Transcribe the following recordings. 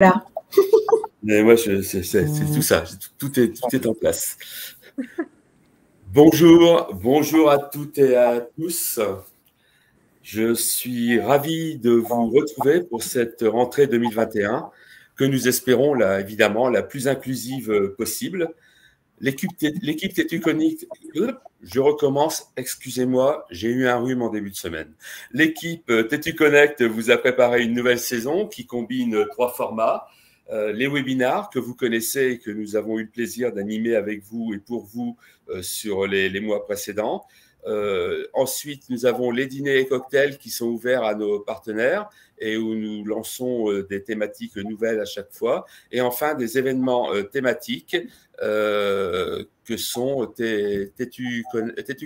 Là. Mais moi, c'est tout ça. Tout est en place. Bonjour à toutes et à tous. Je suis ravi de vous retrouver pour cette rentrée 2021 que nous espérons, évidemment, la plus inclusive possible. L'équipe Têtu Connect, je recommence, excusez-moi, j'ai eu un rhume en début de semaine. L'équipe Têtu Connect vous a préparé une nouvelle saison qui combine 3 formats. Les webinars que vous connaissez et que nous avons eu le plaisir d'animer avec vous et pour vous sur les mois précédents. Ensuite, nous avons les dîners et cocktails qui sont ouverts à nos partenaires et où nous lançons des thématiques nouvelles à chaque fois. Et enfin, des événements thématiques que sont Têtu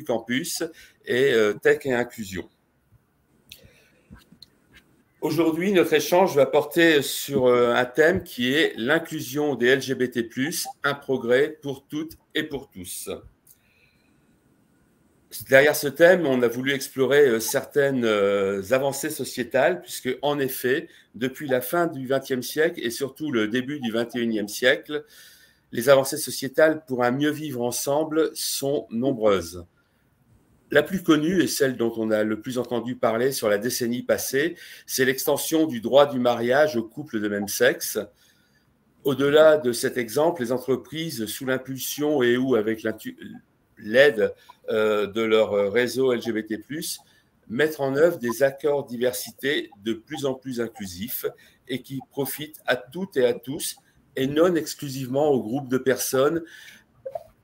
Campus et Tech et Inclusion. Aujourd'hui, notre échange va porter sur un thème qui est l'inclusion des LGBT+, un progrès pour toutes et pour tous. Derrière ce thème, on a voulu explorer certaines avancées sociétales, puisque en effet, depuis la fin du XXe siècle et surtout le début du XXIe siècle, les avancées sociétales pour un mieux vivre ensemble sont nombreuses. La plus connue et celle dont on a le plus entendu parler sur la décennie passée, c'est l'extension du droit du mariage aux couples de même sexe. Au-delà de cet exemple, les entreprises, sous l'impulsion et ou avec l'aide de leur réseau LGBT+, mettent en œuvre des accords diversité de plus en plus inclusifs et qui profitent à toutes et à tous et non exclusivement aux groupes de personnes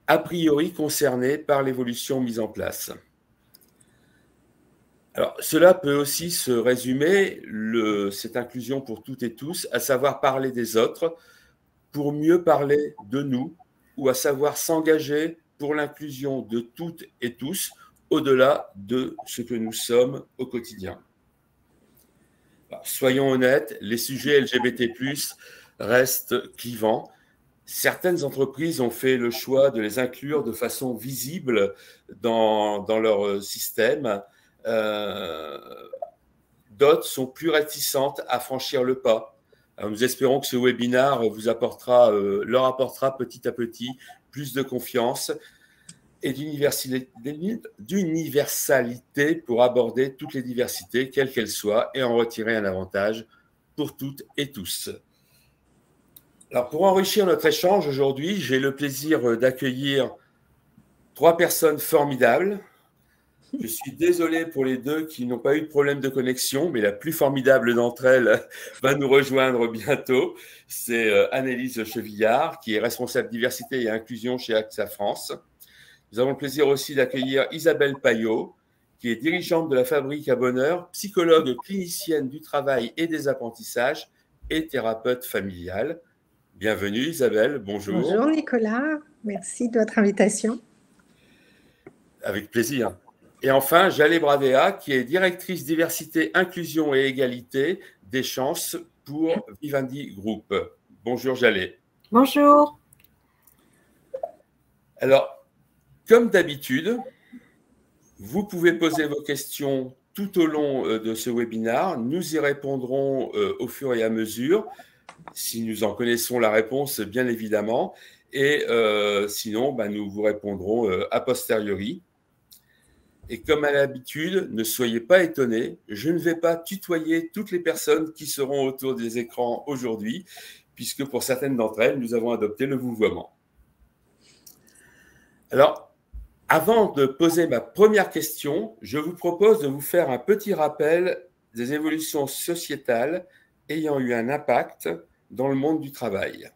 a priori concernés par l'évolution mise en place. Alors, cela peut aussi se résumer, cette inclusion pour toutes et tous, à savoir parler des autres pour mieux parler de nous ou à savoir s'engager pour l'inclusion de toutes et tous au-delà de ce que nous sommes au quotidien. Alors, soyons honnêtes, les sujets LGBT+, restent clivants. Certaines entreprises ont fait le choix de les inclure de façon visible dans leur système. D'autres sont plus réticentes à franchir le pas. Alors, nous espérons que ce webinaire leur apportera petit à petit plus de confiance et d'universalité pour aborder toutes les diversités, quelles qu'elles soient, et en retirer un avantage pour toutes et tous. Alors, pour enrichir notre échange aujourd'hui, j'ai le plaisir d'accueillir 3 personnes formidables. Je suis désolé pour les 2 qui n'ont pas eu de problème de connexion, mais la plus formidable d'entre elles va nous rejoindre bientôt. C'est Annelise Chevillard, qui est responsable diversité et inclusion chez AXA France. Nous avons le plaisir aussi d'accueillir Isabelle Payot, qui est dirigeante de la Fabrique à Bonheur, psychologue clinicienne du travail et des apprentissages et thérapeute familiale. Bienvenue Isabelle, bonjour. Bonjour Nicolas, merci de votre invitation. Avec plaisir. Et enfin, Jalé Bradea, qui est directrice diversité, inclusion et égalité des chances pour Vivendi Group. Bonjour Jalé. Bonjour. Alors, comme d'habitude, vous pouvez poser vos questions tout au long de ce webinaire. Nous y répondrons au fur et à mesure, si nous en connaissons la réponse, bien évidemment. Et sinon, nous vous répondrons a posteriori. Et comme à l'habitude, ne soyez pas étonnés, je ne vais pas tutoyer toutes les personnes qui seront autour des écrans aujourd'hui, puisque pour certaines d'entre elles, nous avons adopté le vouvoiement. Alors, avant de poser ma première question, je vous propose de vous faire un petit rappel des évolutions sociétales ayant eu un impact dans le monde du travail.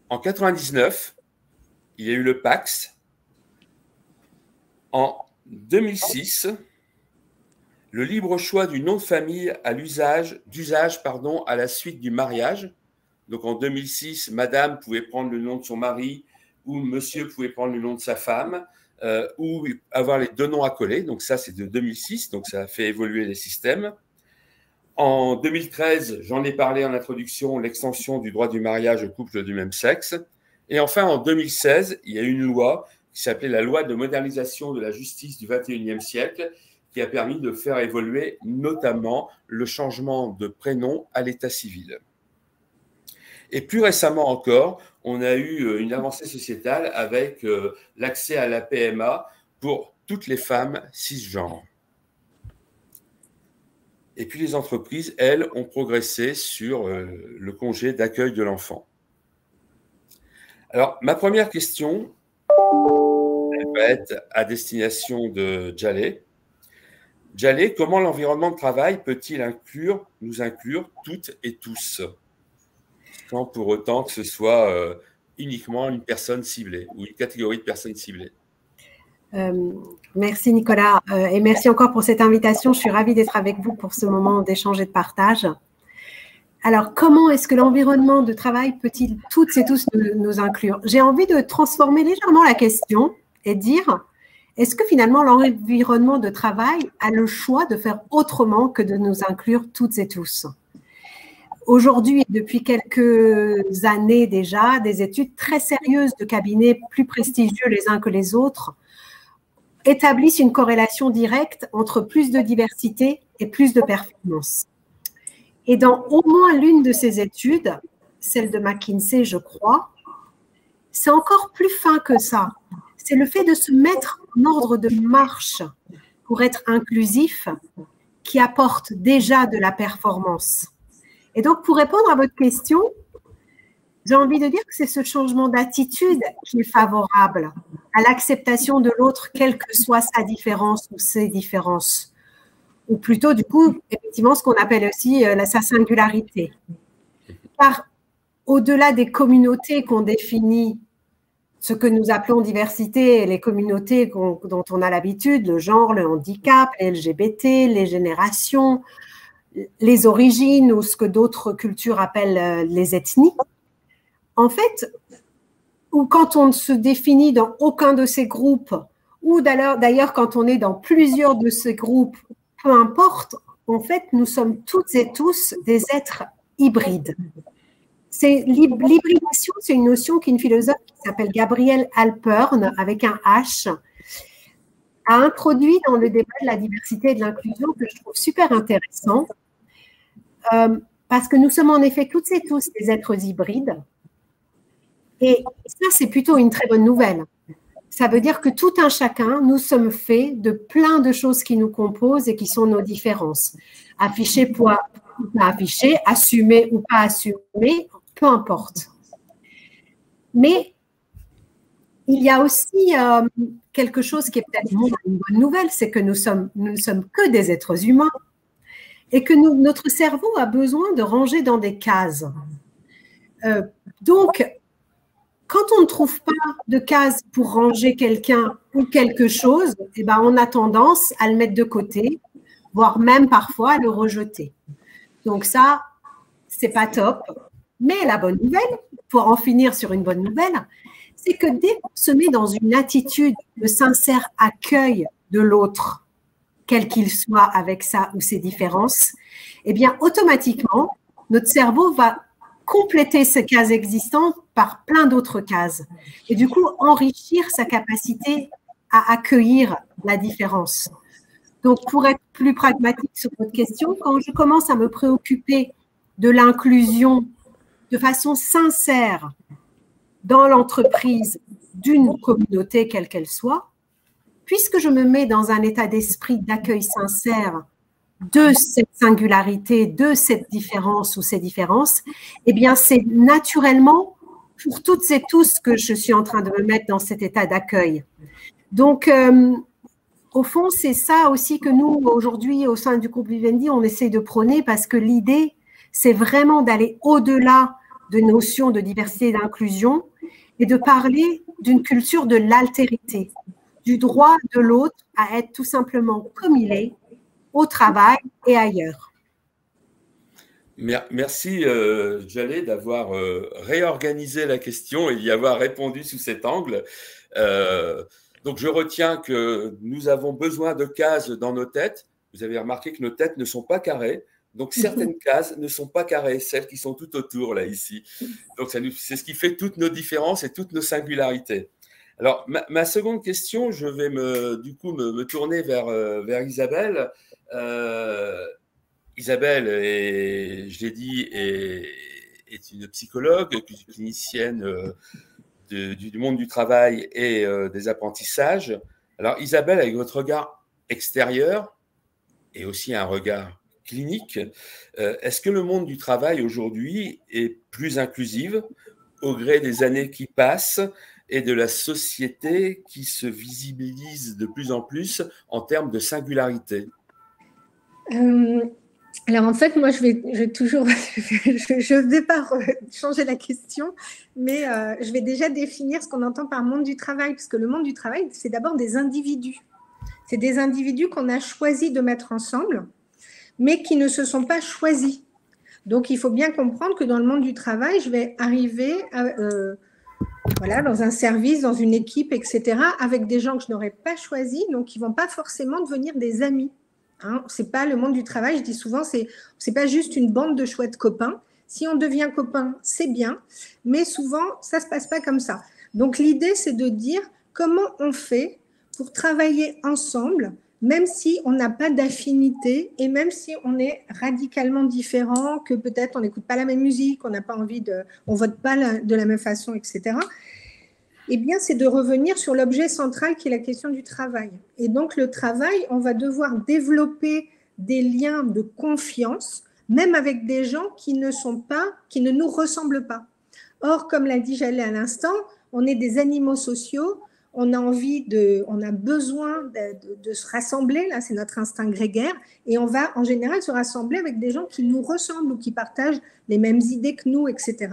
En 1999, il y a eu le PACS. En 2006, le libre choix du nom de famille d'usage à la suite du mariage. Donc en 2006, madame pouvait prendre le nom de son mari ou monsieur pouvait prendre le nom de sa femme ou avoir les 2 noms accolés. Donc ça, c'est de 2006, donc ça a fait évoluer les systèmes. En 2013, j'en ai parlé en introduction, l'extension du droit du mariage aux couples du même sexe. Et enfin, en 2016, il y a eu une loi qui s'appelait la loi de modernisation de la justice du XXIe siècle, qui a permis de faire évoluer notamment le changement de prénom à l'état civil. Et plus récemment encore, on a eu une avancée sociétale avec l'accès à la PMA pour toutes les femmes cisgenres. Et puis les entreprises, elles, ont progressé sur le congé d'accueil de l'enfant. Alors, ma première question, elle va être à destination de Djalé. Djalé, comment l'environnement de travail peut-il nous inclure toutes et tous, sans pour autant que ce soit uniquement une personne ciblée ou une catégorie de personnes ciblées? Merci Nicolas et merci encore pour cette invitation. Je suis ravie d'être avec vous pour ce moment d'échange et de partage. Alors, comment est-ce que l'environnement de travail peut-il toutes et tous nous inclure? J'ai envie de transformer légèrement la question et dire, est-ce que finalement l'environnement de travail a le choix de faire autrement que de nous inclure toutes et tous? Aujourd'hui, depuis quelques années déjà, des études très sérieuses de cabinets plus prestigieux les uns que les autres établissent une corrélation directe entre plus de diversité et plus de performance. Et dans au moins l'une de ces études, celle de McKinsey, je crois, c'est encore plus fin que ça. C'est le fait de se mettre en ordre de marche pour être inclusif qui apporte déjà de la performance. Et donc, pour répondre à votre question, j'ai envie de dire que c'est ce changement d'attitude qui est favorable à l'acceptation de l'autre, quelle que soit sa différence ou ses différences. Ou plutôt, du coup, effectivement, ce qu'on appelle aussi sa singularité. Car au-delà des communautés qu'on définit, ce que nous appelons diversité, les communautés dont on a l'habitude, le genre, le handicap, les LGBT, les générations, les origines ou ce que d'autres cultures appellent les ethnies, en fait, ou quand on ne se définit dans aucun de ces groupes, ou d'ailleurs quand on est dans plusieurs de ces groupes, peu importe, en fait, nous sommes toutes et tous des êtres hybrides. L'hybridation, c'est une notion qu'une philosophe qui s'appelle Gabrielle Alpern, avec un H, a introduit dans le débat de la diversité et de l'inclusion, que je trouve super intéressant, parce que nous sommes en effet toutes et tous des êtres hybrides. Et ça, c'est plutôt une très bonne nouvelle. Ça veut dire que tout un chacun, nous sommes faits de plein de choses qui nous composent et qui sont nos différences. Afficher ou pas afficher, assumer ou pas assumer, peu importe. Mais il y a aussi quelque chose qui est peut-être une bonne nouvelle, c'est que nous ne sommes que des êtres humains et que notre cerveau a besoin de ranger dans des cases. Donc, quand on ne trouve pas de case pour ranger quelqu'un ou quelque chose, eh ben, on a tendance à le mettre de côté, voire même parfois à le rejeter. Donc ça, c'est pas top. Mais la bonne nouvelle, pour en finir sur une bonne nouvelle, c'est que dès qu'on se met dans une attitude de sincère accueil de l'autre, quel qu'il soit avec ça ou ses différences, eh bien, automatiquement, notre cerveau va compléter ces cases existantes par plein d'autres cases et du coup enrichir sa capacité à accueillir la différence. Donc, pour être plus pragmatique sur votre question, quand je commence à me préoccuper de l'inclusion de façon sincère dans l'entreprise d'une communauté, quelle qu'elle soit, puisque je me mets dans un état d'esprit d'accueil sincère de cette singularité, de cette différence ou ces différences, eh bien, c'est naturellement pour toutes et tous que je suis en train de me mettre dans cet état d'accueil. Donc, au fond, c'est ça aussi que nous, aujourd'hui, au sein du groupe Vivendi, on essaie de prôner parce que l'idée, c'est vraiment d'aller au-delà de notions de diversité et d'inclusion et de parler d'une culture de l'altérité, du droit de l'autre à être tout simplement comme il est, au travail et ailleurs. Merci, Djalé, d'avoir réorganisé la question et d'y avoir répondu sous cet angle. Donc, je retiens que nous avons besoin de cases dans nos têtes. Vous avez remarqué que nos têtes ne sont pas carrées. Donc, certaines cases ne sont pas carrées, celles qui sont tout autour, là, ici. Donc, c'est ce qui fait toutes nos différences et toutes nos singularités. Alors, ma seconde question, je vais du coup me tourner vers Isabelle. Isabelle, je l'ai dit, est est une psychologue, clinicienne du monde du travail et des apprentissages. Alors Isabelle, avec votre regard extérieur et aussi un regard clinique, est-ce que le monde du travail aujourd'hui est plus inclusif au gré des années qui passent et de la société qui se visibilise de plus en plus en termes de singularité? Alors en fait, moi, je vais toujours, je ne vais pas changer la question, mais je vais déjà définir ce qu'on entend par monde du travail, parce que le monde du travail, c'est d'abord des individus. C'est des individus qu'on a choisi de mettre ensemble, mais qui ne se sont pas choisis. Donc, il faut bien comprendre que dans le monde du travail, je vais arriver voilà, dans un service, dans une équipe, etc., avec des gens que je n'aurais pas choisis, donc qui ne vont pas forcément devenir des amis. Hein, c'est pas le monde du travail, je dis souvent, c'est pas juste une bande de chouettes copains. Si on devient copain, c'est bien, mais souvent, ça se passe pas comme ça. Donc, l'idée, c'est de dire comment on fait pour travailler ensemble, même si on n'a pas d'affinité et même si on est radicalement différent, que peut-être on n'écoute pas la même musique, on n'a pas envie on vote pas de la même façon, etc. Eh bien, c'est de revenir sur l'objet central qui est la question du travail. Et donc, le travail, on va devoir développer des liens de confiance, même avec des gens qui ne nous ressemblent pas. Or, comme l'a dit Jaleh à l'instant, on est des animaux sociaux, on a besoin de se rassembler, là c'est notre instinct grégaire, et on va en général se rassembler avec des gens qui nous ressemblent ou qui partagent les mêmes idées que nous, etc.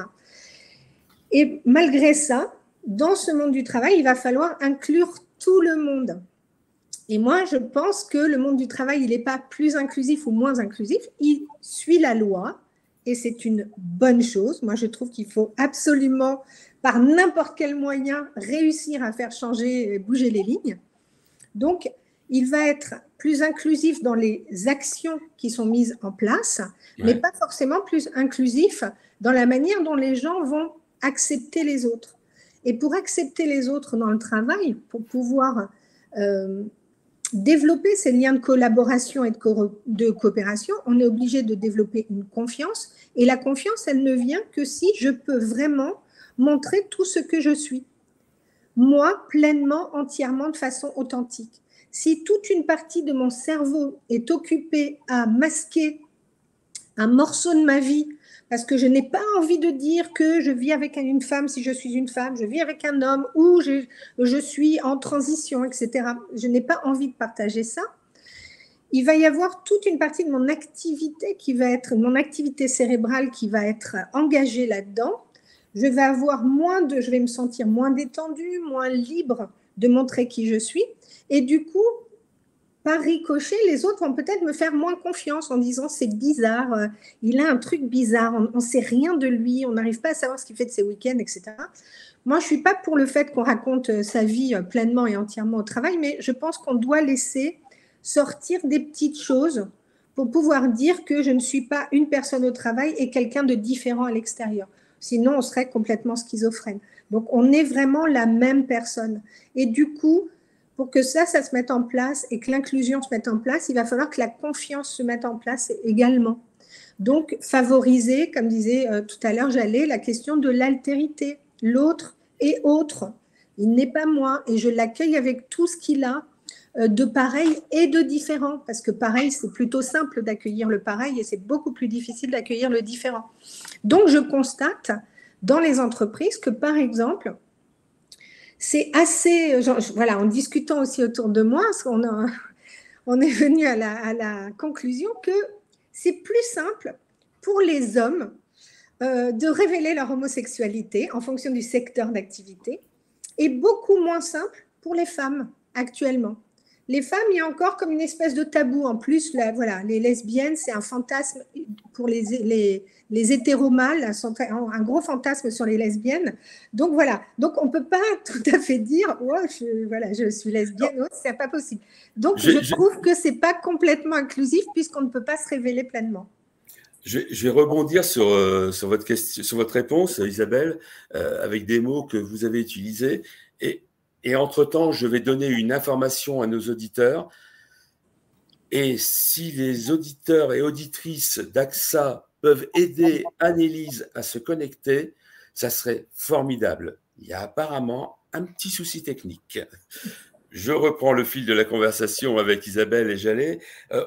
Et malgré ça, dans ce monde du travail, il va falloir inclure tout le monde. Et moi, je pense que le monde du travail, il n'est pas plus inclusif ou moins inclusif, il suit la loi et c'est une bonne chose. Moi, je trouve qu'il faut absolument, par n'importe quel moyen, réussir à faire changer et bouger les lignes. Donc, il va être plus inclusif dans les actions qui sont mises en place, mais pas forcément plus inclusif dans la manière dont les gens vont accepter les autres. Et pour accepter les autres dans le travail, pour pouvoir développer ces liens de collaboration et de coopération, on est obligé de développer une confiance. Et la confiance, elle ne vient que si je peux vraiment montrer tout ce que je suis. Moi, pleinement, entièrement, de façon authentique. Si toute une partie de mon cerveau est occupée à masquer un morceau de ma vie, parce que je n'ai pas envie de dire que je vis avec une femme si je suis une femme, je vis avec un homme ou je suis en transition, etc. Je n'ai pas envie de partager ça. Il va y avoir toute une partie de mon activité mon activité cérébrale qui va être engagée là-dedans. Je vais me sentir moins détendue, moins libre de montrer qui je suis. Et du coup, par ricochet, les autres vont peut-être me faire moins confiance en disant c'est bizarre, il a un truc bizarre, on ne sait rien de lui, on n'arrive pas à savoir ce qu'il fait de ses week-ends, etc. Moi, je ne suis pas pour le fait qu'on raconte sa vie pleinement et entièrement au travail, mais je pense qu'on doit laisser sortir des petites choses pour pouvoir dire que je ne suis pas une personne au travail et quelqu'un de différent à l'extérieur. Sinon, on serait complètement schizophrène. Donc, on est vraiment la même personne. Et du coup, pour que ça se mette en place et que l'inclusion se mette en place, il va falloir que la confiance se mette en place également. Donc, favoriser, comme disait tout à l'heure Jaleh, la question de l'altérité. L'autre est autre. Il n'est pas moi et je l'accueille avec tout ce qu'il a de pareil et de différent. Parce que pareil, c'est plutôt simple d'accueillir le pareil et c'est beaucoup plus difficile d'accueillir le différent. Donc, je constate dans les entreprises que, par exemple, c'est assez, voilà, en discutant aussi autour de moi, on est venu à la conclusion que c'est plus simple pour les hommes de révéler leur homosexualité en fonction du secteur d'activité et beaucoup moins simple pour les femmes actuellement. Les femmes, il y a encore comme une espèce de tabou. En plus, voilà, les lesbiennes, c'est un fantasme pour les hétéromâles, un gros fantasme sur les lesbiennes. Donc voilà, donc on ne peut pas tout à fait dire oh, je suis lesbienne, oh, c'est pas possible. Donc je trouve que ce n'est pas complètement inclusif puisqu'on ne peut pas se révéler pleinement. Je vais rebondir sur votre réponse, Isabelle, avec des mots que vous avez utilisés. Et entre-temps, je vais donner une information à nos auditeurs. Et si les auditeurs et auditrices d'AXA peuvent aider Annelise à se connecter, ça serait formidable. Il y a apparemment un petit souci technique. Je reprends le fil de la conversation avec Isabelle et Jallet.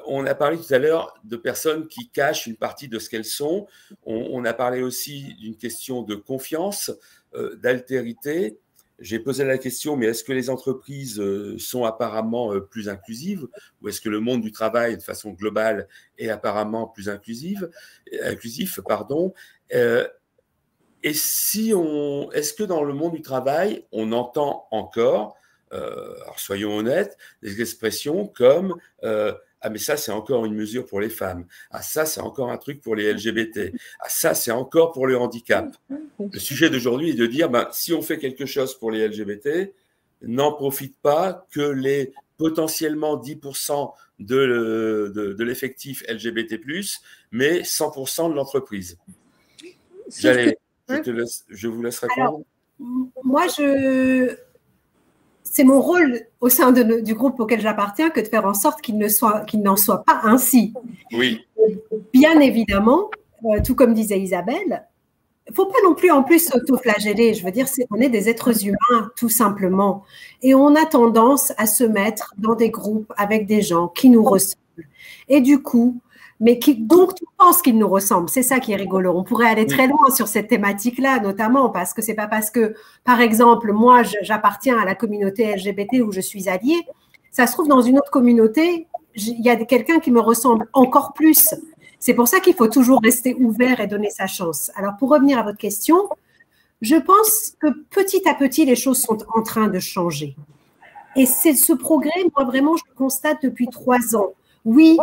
On a parlé tout à l'heure de personnes qui cachent une partie de ce qu'elles sont. On a parlé aussi d'une question de confiance, d'altérité. J'ai posé la question, mais est-ce que les entreprises sont apparemment plus inclusives ou est-ce que le monde du travail, de façon globale, est apparemment plus inclusif, pardon. Et est-ce que dans le monde du travail, on entend encore, alors soyons honnêtes, des expressions comme ah mais ça c'est encore une mesure pour les femmes, ah ça c'est encore un truc pour les LGBT, ah ça c'est encore pour le handicap. Le sujet d'aujourd'hui est de dire si on fait quelque chose pour les LGBT, n'en profite pas que les potentiellement 10% de l'effectif LGBT+, mais 100% de l'entreprise. Je vous laisse répondre. Alors, moi, c'est mon rôle au sein du groupe auquel j'appartiens que de faire en sorte qu'il n'en soit pas ainsi. Oui. Bien évidemment, tout comme disait Isabelle, il ne faut pas non plus en plus s'auto-flageller. Je veux dire, on est des êtres humains, tout simplement. Et on a tendance à se mettre dans des groupes avec des gens qui nous ressemblent. Et du coup, donc tu penses qu'ils nous ressemblent. C'est ça qui est rigolo. On pourrait aller très loin sur cette thématique-là, notamment parce que c'est pas parce que, par exemple, moi, j'appartiens à la communauté LGBT où je suis alliée. Ça se trouve dans une autre communauté, il y a quelqu'un qui me ressemble encore plus. C'est pour ça qu'il faut toujours rester ouvert et donner sa chance. Alors, pour revenir à votre question, je pense que petit à petit, les choses sont en train de changer. Et c'est ce progrès, moi, vraiment, je le constate depuis 3 ans. Oui,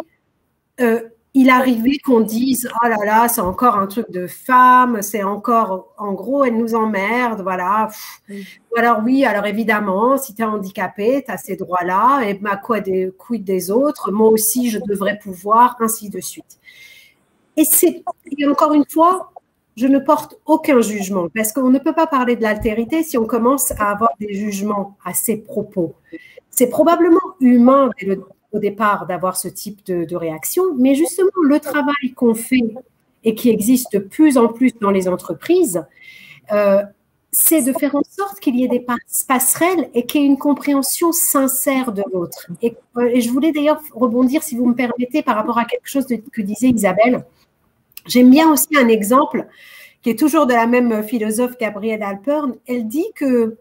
il arrivait qu'on dise « Oh là là, c'est encore un truc de femme, c'est encore… En gros, elle nous emmerde, voilà. » Ou alors oui, alors évidemment, si tu es handicapé, tu as ces droits-là, et quid des autres, moi aussi, je devrais pouvoir, ainsi de suite. Et encore une fois, je ne porte aucun jugement, parce qu'on ne peut pas parler de l'altérité si on commence à avoir des jugements à ces propos. C'est probablement humain au départ d'avoir ce type de réaction, mais justement le travail qu'on fait et qui existe de plus en plus dans les entreprises, c'est de faire en sorte qu'il y ait des passerelles et qu'il y ait une compréhension sincère de l'autre. Et je voulais d'ailleurs rebondir, si vous me permettez, par rapport à quelque chose que disait Isabelle. J'aime bien aussi un exemple qui est toujours de la même philosophe Gabrielle Alpern. Elle dit que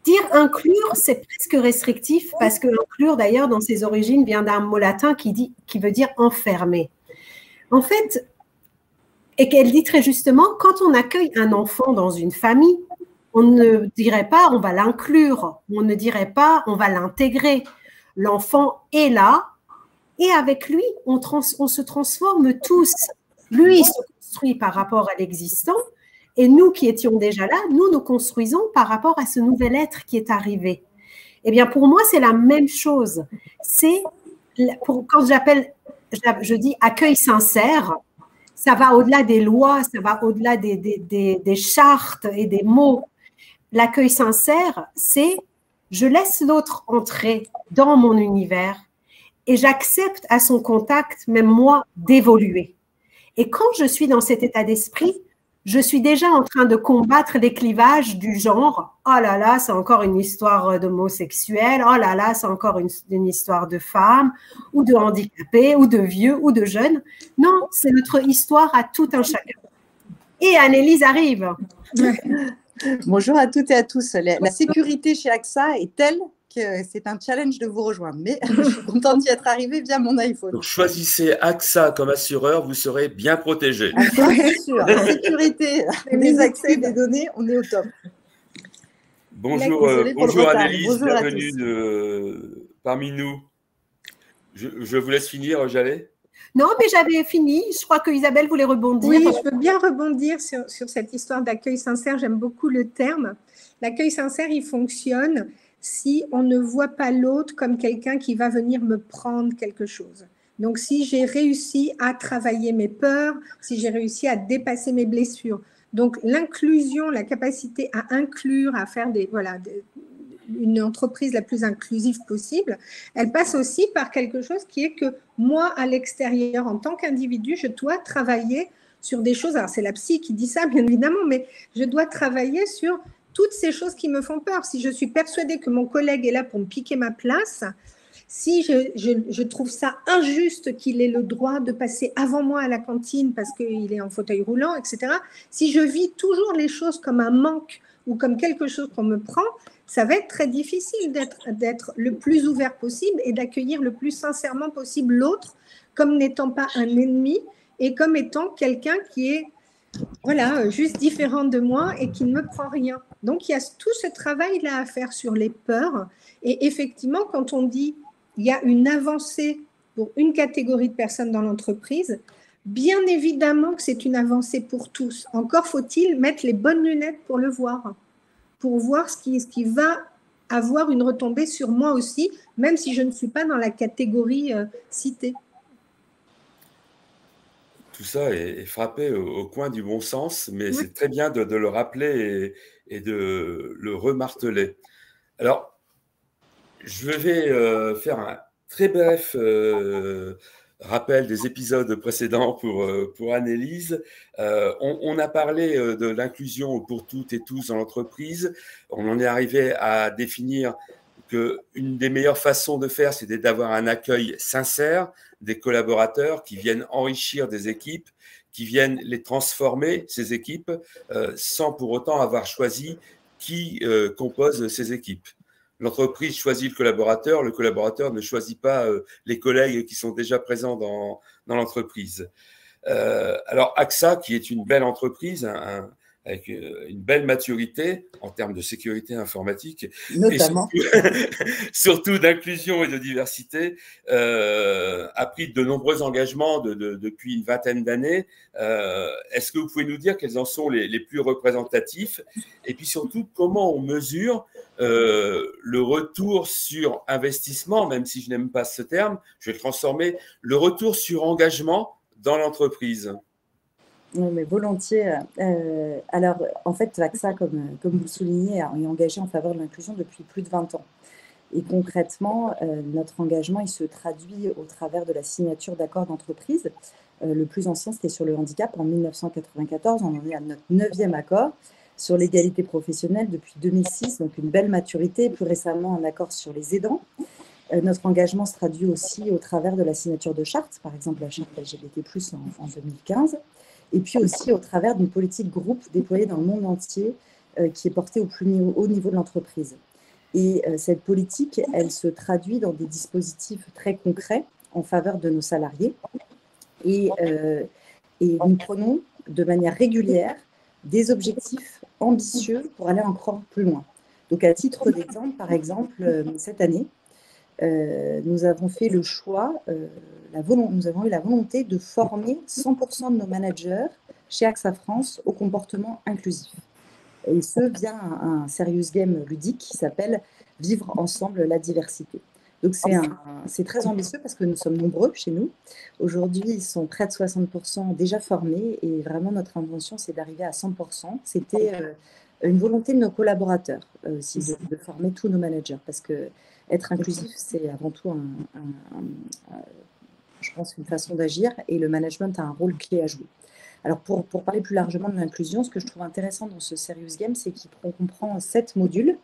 dire inclure, c'est presque restrictif parce que inclure, d'ailleurs, dans ses origines, vient d'un mot latin qui veut dire enfermer. En fait, et qu'elle dit très justement, quand on accueille un enfant dans une famille, on ne dirait pas on va l'inclure, on ne dirait pas on va l'intégrer. L'enfant est là et avec lui, on se transforme tous. Lui, il se construit par rapport à l'existant. Et nous qui étions déjà là, nous construisons par rapport à ce nouvel être qui est arrivé. Eh bien, pour moi, c'est la même chose. Quand je dis accueil sincère, ça va au-delà des lois, ça va au-delà des chartes et des mots. L'accueil sincère, c'est je laisse l'autre entrer dans mon univers et j'accepte à son contact, même moi, d'évoluer. Et quand je suis dans cet état d'esprit, je suis déjà en train de combattre les clivages du genre « Oh là là, c'est encore une histoire d'homosexuel, oh là là, c'est encore une histoire de femme, ou de handicapé, ou de vieux, ou de jeune. » Non, c'est notre histoire à tout un chacun. Et Annelise arrive. Bonjour à toutes et à tous. La sécurité chez AXA est telle que c'est un challenge de vous rejoindre. Mais je suis contente d'y être arrivée via mon iPhone. Donc, choisissez AXA comme assureur, vous serez bien protégé. Bien sûr. La sécurité des accès des données, on est au top. Bonjour, bonjour Annelise, bonjour bienvenue parmi nous. Je vous laisse finir, Jallet. Non, mais j'avais fini. Je crois que Isabelle voulait rebondir. Oui, je veux bien rebondir sur cette histoire d'accueil sincère. J'aime beaucoup le terme. L'accueil sincère, il fonctionne si on ne voit pas l'autre comme quelqu'un qui va venir me prendre quelque chose. Donc, si j'ai réussi à travailler mes peurs, si j'ai réussi à dépasser mes blessures. Donc, l'inclusion, la capacité à inclure, à faire une entreprise la plus inclusive possible, elle passe aussi par quelque chose qui est que moi, à l'extérieur, en tant qu'individu, je dois travailler sur des choses. Alors, c'est la psy qui dit ça, bien évidemment, mais je dois travailler sur toutes ces choses qui me font peur. Si je suis persuadée que mon collègue est là pour me piquer ma place, si je trouve ça injuste qu'il ait le droit de passer avant moi à la cantine parce qu'il est en fauteuil roulant, etc., si je vis toujours les choses comme un manque ou comme quelque chose qu'on me prend, ça va être très difficile d'être le plus ouvert possible et d'accueillir le plus sincèrement possible l'autre comme n'étant pas un ennemi et comme étant quelqu'un qui est voilà, juste différent de moi et qui ne me prend rien. Donc, il y a tout ce travail-là à faire sur les peurs. Et effectivement, quand on dit il y a une avancée pour une catégorie de personnes dans l'entreprise, bien évidemment que c'est une avancée pour tous. Encore faut-il mettre les bonnes lunettes pour le voir, pour voir ce qui va avoir une retombée sur moi aussi, même si je ne suis pas dans la catégorie citée. Tout ça est frappé au coin du bon sens, mais oui, c'est très bien de le rappeler et de le remarteler. Alors, je vais faire un très bref rappel des épisodes précédents pour Annelise. On a parlé de l'inclusion pour toutes et tous dans l'entreprise. On en est arrivé à définir qu'une des meilleures façons de faire, c'était d'avoir un accueil sincère des collaborateurs qui viennent enrichir des équipes, qui viennent les transformer, ces équipes, sans pour autant avoir choisi qui compose ces équipes. L'entreprise choisit le collaborateur ne choisit pas les collègues qui sont déjà présents dans l'entreprise. Alors AXA, qui est une belle entreprise, avec une belle maturité en termes de sécurité informatique, notamment, et surtout d'inclusion et de diversité, a pris de nombreux engagements depuis une vingtaine d'années. Est-ce que vous pouvez nous dire quels en sont les plus représentatifs? Et puis surtout, comment on mesure le retour sur investissement, même si je n'aime pas ce terme, je vais le transformer, le retour sur engagement dans l'entreprise? Non, mais volontiers. Alors, en fait, AXA, comme vous le soulignez, est engagé en faveur de l'inclusion depuis plus de 20 ans. Et concrètement, notre engagement, il se traduit au travers de la signature d'accords d'entreprise. Le plus ancien, c'était sur le handicap en 1994. On en est à notre 9e accord. Sur l'égalité professionnelle depuis 2006, donc une belle maturité. Plus récemment, un accord sur les aidants. Notre engagement se traduit aussi au travers de la signature de chartes, par exemple la charte LGBT+, en 2015. Et puis aussi au travers d'une politique groupe déployée dans le monde entier qui est portée au plus haut niveau de l'entreprise. Et cette politique, elle se traduit dans des dispositifs très concrets en faveur de nos salariés. Et nous prenons de manière régulière des objectifs ambitieux pour aller encore plus loin. Donc à titre d'exemple, par exemple, cette année, nous avons fait le choix, nous avons eu la volonté de former 100% de nos managers chez AXA France au comportement inclusif. Et ce, via un serious game ludique qui s'appelle « Vivre ensemble la diversité ». Donc c'est très ambitieux parce que nous sommes nombreux chez nous. Aujourd'hui, ils sont près de 60% déjà formés et vraiment notre intention, c'est d'arriver à 100%. C'était une volonté de nos collaborateurs aussi de former tous nos managers parce que être inclusif, c'est avant tout, je pense, une façon d'agir et le management a un rôle clé à jouer. Alors, pour parler plus largement de l'inclusion, ce que je trouve intéressant dans ce Serious Game, c'est qu'on comprend 7 modules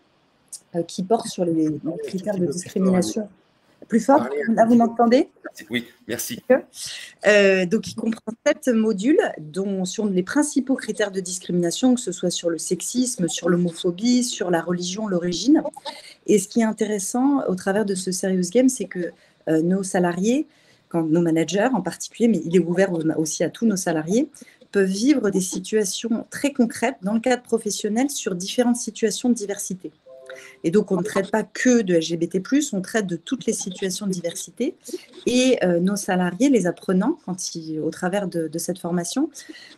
qui portent sur les critères de discrimination. Plus fort, là, vous m'entendez? Oui, merci. Donc, il comprend 7 modules dont sur les principaux critères de discrimination, que ce soit sur le sexisme, sur l'homophobie, sur la religion, l'origine. Et ce qui est intéressant au travers de ce Serious Game, c'est que nos salariés, nos managers en particulier, mais il est ouvert aussi à tous nos salariés, peuvent vivre des situations très concrètes dans le cadre professionnel sur différentes situations de diversité. Et donc, on ne traite pas que de LGBT+, on traite de toutes les situations de diversité. Et nos salariés, les apprenants, au travers de cette formation,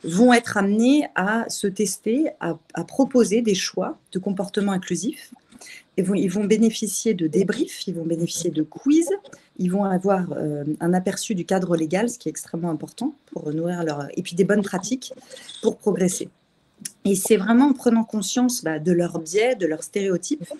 vont être amenés à se tester, à proposer des choix de comportement inclusif. Ils vont bénéficier de débriefs, ils vont bénéficier de quiz, ils vont avoir un aperçu du cadre légal, ce qui est extrêmement important pour nourrir et puis des bonnes pratiques pour progresser. Et c'est vraiment en prenant conscience de leurs biais, de leurs stéréotypes,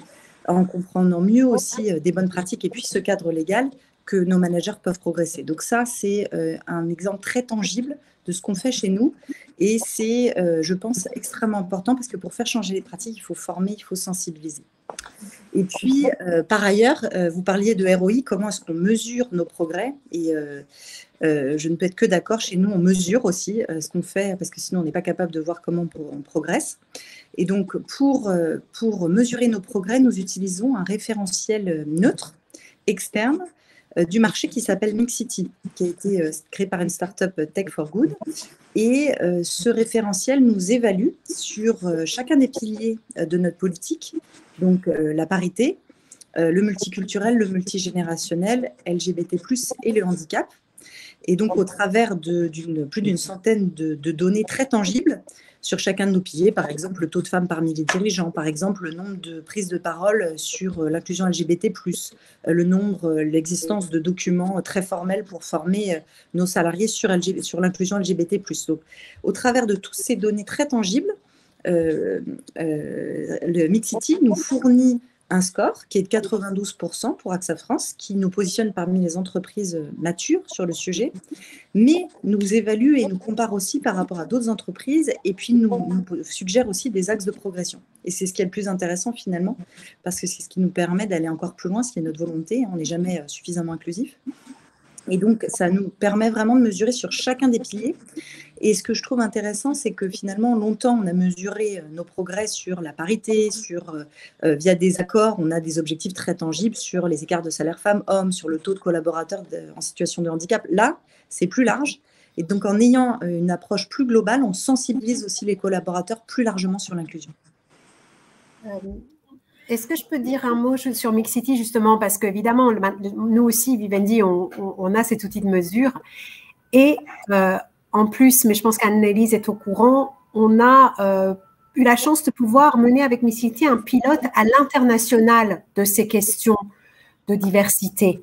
en comprenant mieux aussi des bonnes pratiques et puis ce cadre légal, que nos managers peuvent progresser. Donc ça, c'est un exemple très tangible de ce qu'on fait chez nous. Et c'est, je pense, extrêmement important parce que pour faire changer les pratiques, il faut former, il faut sensibiliser. Et puis, par ailleurs, vous parliez de ROI, comment est-ce qu'on mesure nos progrès? Et je ne peux être que d'accord, chez nous, on mesure aussi ce qu'on fait, parce que sinon, on n'est pas capable de voir comment on progresse. Et donc, pour mesurer nos progrès, nous utilisons un référentiel neutre, externe, du marché qui s'appelle Mixity, qui a été créé par une start-up Tech for Good. Et ce référentiel nous évalue sur chacun des piliers de notre politique, donc la parité, le multiculturel, le multigénérationnel, LGBT+, et le handicap. Et donc, au travers plus d'une centaine de données très tangibles sur chacun de nos piliers, par exemple le taux de femmes parmi les dirigeants, par exemple le nombre de prises de parole sur l'inclusion LGBT+, l'existence de documents très formels pour former nos salariés sur l'inclusion LGBT+. Donc, au travers de toutes ces données très tangibles, le Mixity nous fournit un score qui est de 92% pour AXA France, qui nous positionne parmi les entreprises matures sur le sujet, mais nous évalue et nous compare aussi par rapport à d'autres entreprises, et puis nous suggère aussi des axes de progression. Et c'est ce qui est le plus intéressant finalement, parce que c'est ce qui nous permet d'aller encore plus loin, ce qui est notre volonté. On n'est jamais suffisamment inclusif. Et donc, ça nous permet vraiment de mesurer sur chacun des piliers. Et ce que je trouve intéressant, c'est que finalement, longtemps, on a mesuré nos progrès sur la parité, via des accords, on a des objectifs très tangibles sur les écarts de salaire femmes-hommes, sur le taux de collaborateurs en situation de handicap. Là, c'est plus large. Et donc, en ayant une approche plus globale, on sensibilise aussi les collaborateurs plus largement sur l'inclusion. Est-ce que je peux dire un mot sur Mixity, justement, parce qu'évidemment, nous aussi, Vivendi, on a cet outil de mesure. Et en plus, mais je pense qu'Annelise est au courant, on a eu la chance de pouvoir mener avec Mixity un pilote à l'international de ces questions de diversité.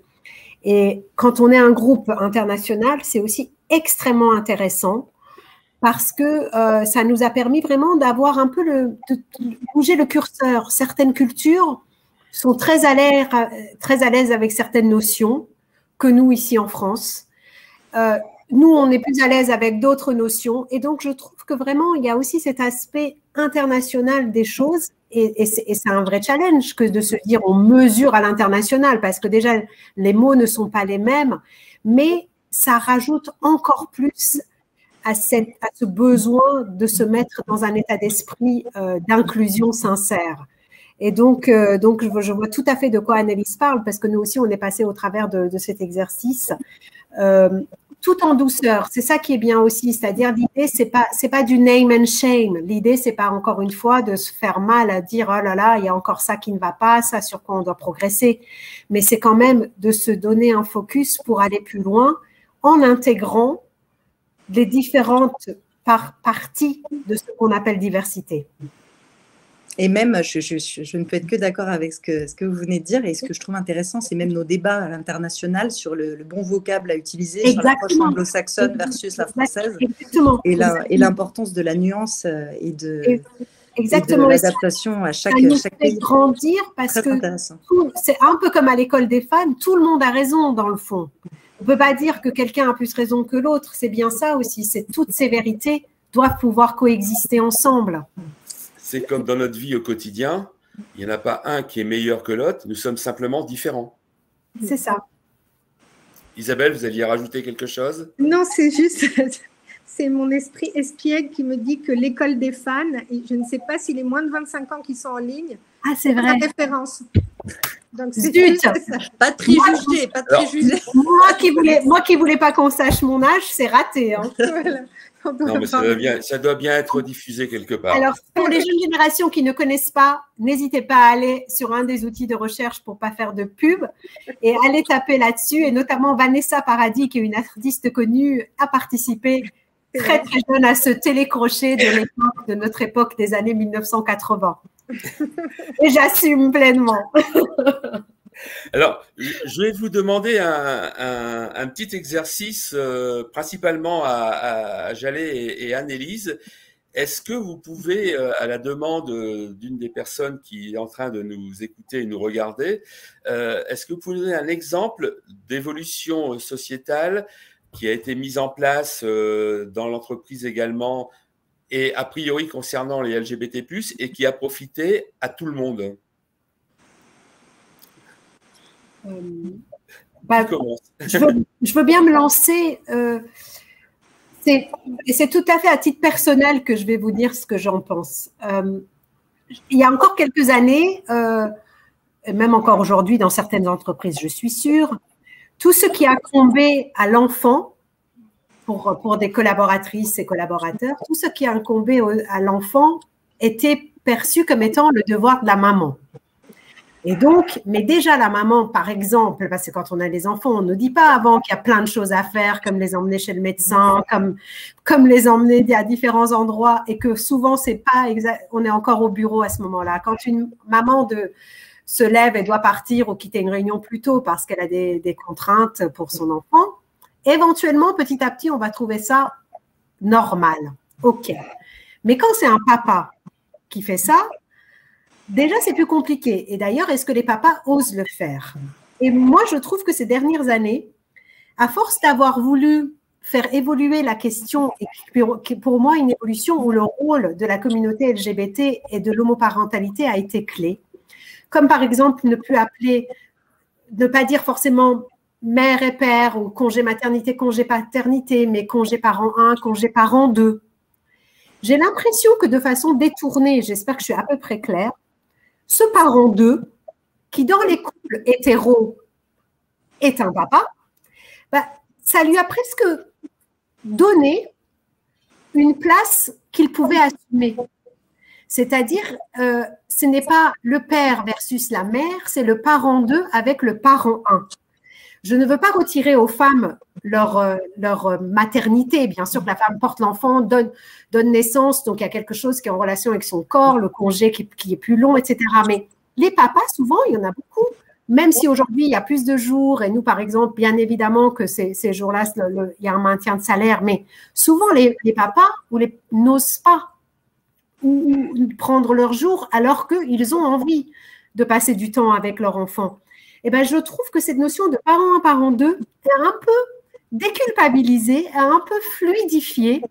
Et quand on est un groupe international, c'est aussi extrêmement intéressant parce que ça nous a permis vraiment d'avoir un peu de bouger le curseur. Certaines cultures sont très à l'aise avec certaines notions que nous, ici en France. Nous, on est plus à l'aise avec d'autres notions. Et donc, je trouve que vraiment, il y a aussi cet aspect international des choses. Et c'est un vrai challenge que de se dire on mesure à l'international parce que déjà, les mots ne sont pas les mêmes. Mais ça rajoute encore plus à ce besoin de se mettre dans un état d'esprit d'inclusion sincère. Et donc, je vois tout à fait de quoi Annelise parle, parce que nous aussi, on est passé au travers de cet exercice, tout en douceur. C'est ça qui est bien aussi, c'est-à-dire l'idée, c'est pas du name and shame. L'idée, c'est pas encore une fois de se faire mal à dire oh là là, il y a encore ça qui ne va pas, ça sur quoi on doit progresser. Mais c'est quand même de se donner un focus pour aller plus loin en intégrant les différentes parties de ce qu'on appelle diversité. Et même, je ne peux être que d'accord avec ce que vous venez de dire. Et ce que je trouve intéressant, c'est même nos débats à l'international sur le bon vocable à utiliser, sur l'approche anglo-saxonne versus la française. Exactement. Et l'importance de la nuance et de l'adaptation à chaque pays. Ça nous pays. fait grandir parce que c'est un peu comme à l'école des fans, tout le monde a raison dans le fond. On ne peut pas dire que quelqu'un a plus raison que l'autre. C'est bien ça aussi. C'est toutes ces vérités doivent pouvoir coexister ensemble. C'est comme dans notre vie au quotidien. Il n'y en a pas un qui est meilleur que l'autre. Nous sommes simplement différents. C'est ça. Isabelle, vous alliez rajouter quelque chose? Non, c'est juste... C'est mon esprit espiègle qui me dit que l'école des fans, et je ne sais pas si les moins de 25 ans qui sont en ligne, c'est vrai. La référence. Donc, Zut. Pas de préjugés, pas de préjugés. Moi qui voulais pas qu'on sache mon âge, c'est raté. Hein. Voilà. Non, mais ça doit bien être diffusé quelque part. Alors, pour les jeunes générations qui ne connaissent pas, n'hésitez pas à aller sur un des outils de recherche pour ne pas faire de pub et aller taper là-dessus. Et notamment, Vanessa Paradis, qui est une artiste connue, a participé très, très jeune à ce télécrochet de notre époque des années 1980. Et j'assume pleinement. Alors, je vais vous demander un petit exercice, principalement à Jalais et Annelise. est-ce que vous pouvez, à la demande d'une des personnes qui est en train de nous écouter et nous regarder, est-ce que vous pouvez donner un exemple d'évolution sociétale qui a été mise en place dans l'entreprise également, et a priori concernant les LGBT+, et qui a profité à tout le monde? Je veux bien me lancer. C'est tout à fait à titre personnel que je vais vous dire ce que j'en pense. Il y a encore quelques années, et même encore aujourd'hui dans certaines entreprises, je suis sûre, tout ce qui incombait à l'enfant, pour des collaboratrices et collaborateurs, tout ce qui incombait à l'enfant était perçu comme étant le devoir de la maman. Et donc, mais déjà la maman, par exemple, parce que quand on a des enfants, on ne dit pas avant qu'il y a plein de choses à faire, comme les emmener chez le médecin, comme les emmener à différents endroits, et que souvent, c'est pas exact, on est encore au bureau à ce moment-là. Quand une maman se lève et doit partir ou quitter une réunion plus tôt parce qu'elle a des contraintes pour son enfant, éventuellement, petit à petit, on va trouver ça normal. OK. Mais quand c'est un papa qui fait ça, déjà, c'est plus compliqué. Et d'ailleurs, est-ce que les papas osent le faire? Et moi, je trouve que ces dernières années, à force d'avoir voulu faire évoluer la question, et pour moi, une évolution où le rôle de la communauté LGBT et de l'homoparentalité a été clé, comme par exemple ne pas dire forcément mère et père ou congé maternité, congé paternité, mais congé parent 1, congé parent 2. J'ai l'impression que de façon détournée, j'espère que je suis à peu près claire, ce parent 2, qui dans les couples hétéros est un papa, ça lui a presque donné une place qu'il pouvait assumer. C'est-à-dire, ce n'est pas le père versus la mère, c'est le parent 2 avec le parent 1. Je ne veux pas retirer aux femmes leur maternité. Bien sûr que la femme porte l'enfant, donne naissance, donc il y a quelque chose qui est en relation avec son corps, le congé qui est plus long, etc. Mais les papas, souvent, il y en a beaucoup. Même si aujourd'hui, il y a plus de jours, et nous, par exemple, bien évidemment que ces jours-là, il y a un maintien de salaire, mais souvent, les papas n'osent pas ou prendre leur jour alors qu'ils ont envie de passer du temps avec leur enfant. Eh ben, je trouve que cette notion de parent 1, parent 2 est un peu déculpabilisée, a un peu fluidifié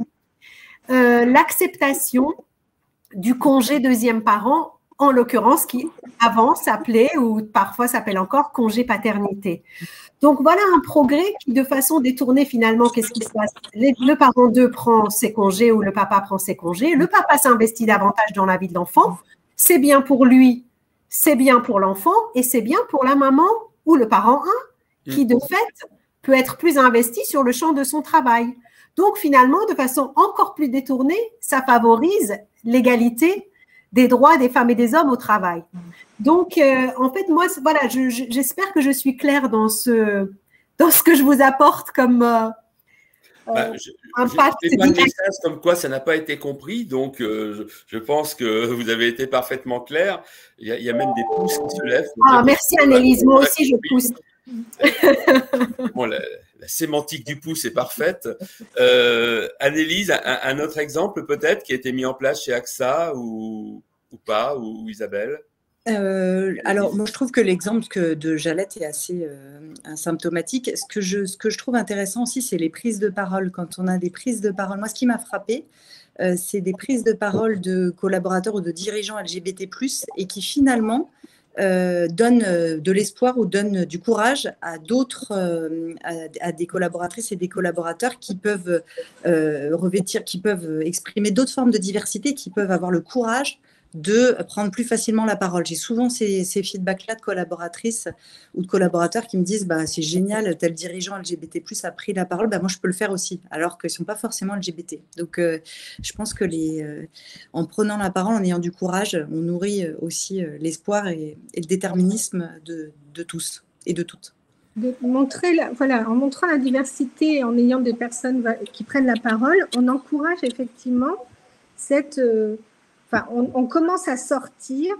l'acceptation du congé deuxième parent, en l'occurrence qui avant s'appelait ou parfois s'appelle encore congé paternité. Donc voilà un progrès qui, de façon détournée, finalement, qu'est-ce qui se passe? Le parent 2 prend ses congés ou le papa prend ses congés, le papa s'investit davantage dans la vie de l'enfant, c'est bien pour lui, c'est bien pour l'enfant et c'est bien pour la maman ou le parent 1 qui, de fait, peut être plus investi sur le champ de son travail. Donc, finalement, de façon encore plus détournée, ça favorise l'égalité des droits des femmes et des hommes au travail. Donc, en fait, moi, voilà, j'espère que je suis claire dans ce que je vous apporte comme impact. J'ai pas de message comme quoi ça n'a pas été compris, donc je pense que vous avez été parfaitement clair. Il y a même des pouces qui se lèvent. Merci Annelise, moi aussi je pousse. Bon, la sémantique du pouce est parfaite. Annelise, un autre exemple peut-être qui a été mis en place chez AXA ou pas, ou Isabelle? Alors, moi, je trouve que l'exemple de Jalette est assez symptomatique. Ce que je trouve intéressant aussi, c'est les prises de parole. Quand on a des prises de parole, moi, ce qui m'a frappée, c'est des prises de parole de collaborateurs ou de dirigeants LGBT+, et qui finalement donnent de l'espoir ou donnent du courage à d'autres, à des collaboratrices et des collaborateurs qui peuvent qui peuvent exprimer d'autres formes de diversité, qui peuvent avoir le courage de prendre plus facilement la parole. J'ai souvent ces feedbacks-là de collaboratrices ou de collaborateurs qui me disent c'est génial, tel dirigeant LGBT+ a pris la parole, moi je peux le faire aussi, alors qu'ils ne sont pas forcément LGBT. Donc je pense que en prenant la parole, en ayant du courage, on nourrit aussi l'espoir et le déterminisme de tous et de toutes. De montrer en montrant la diversité, en ayant des personnes qui prennent la parole, on encourage effectivement cette... on commence à sortir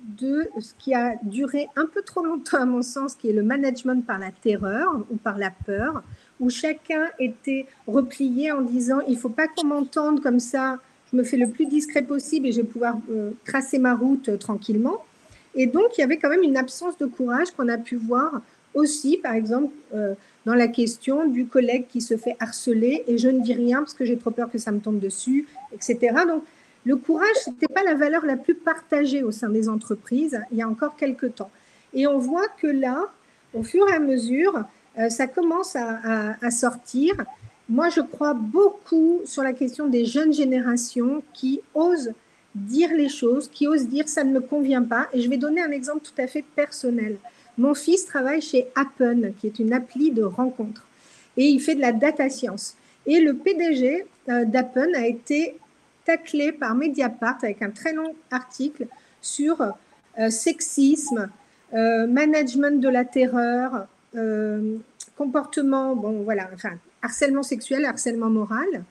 de ce qui a duré un peu trop longtemps, à mon sens, qui est le management par la terreur ou par la peur, où chacun était replié en disant « il ne faut pas qu'on m'entende comme ça, je me fais le plus discret possible et je vais pouvoir tracer ma route tranquillement. Et donc, il y avait quand même une absence de courage qu'on a pu voir aussi, par exemple, dans la question du collègue qui se fait harceler et je ne dis rien parce que j'ai trop peur que ça me tombe dessus, etc. Donc, le courage, ce n'était pas la valeur la plus partagée au sein des entreprises il y a encore quelques temps. Et on voit que là, au fur et à mesure, ça commence à sortir. Moi, je crois beaucoup sur la question des jeunes générations qui osent dire les choses, qui osent dire ça ne me convient pas. Et je vais donner un exemple tout à fait personnel. Mon fils travaille chez Appen, qui est une appli de rencontre, et il fait de la data science. Et le PDG d'Appen a été taclé par Mediapart avec un très long article sur sexisme, management de la terreur, comportement, bon voilà, enfin, harcèlement sexuel, harcèlement moral.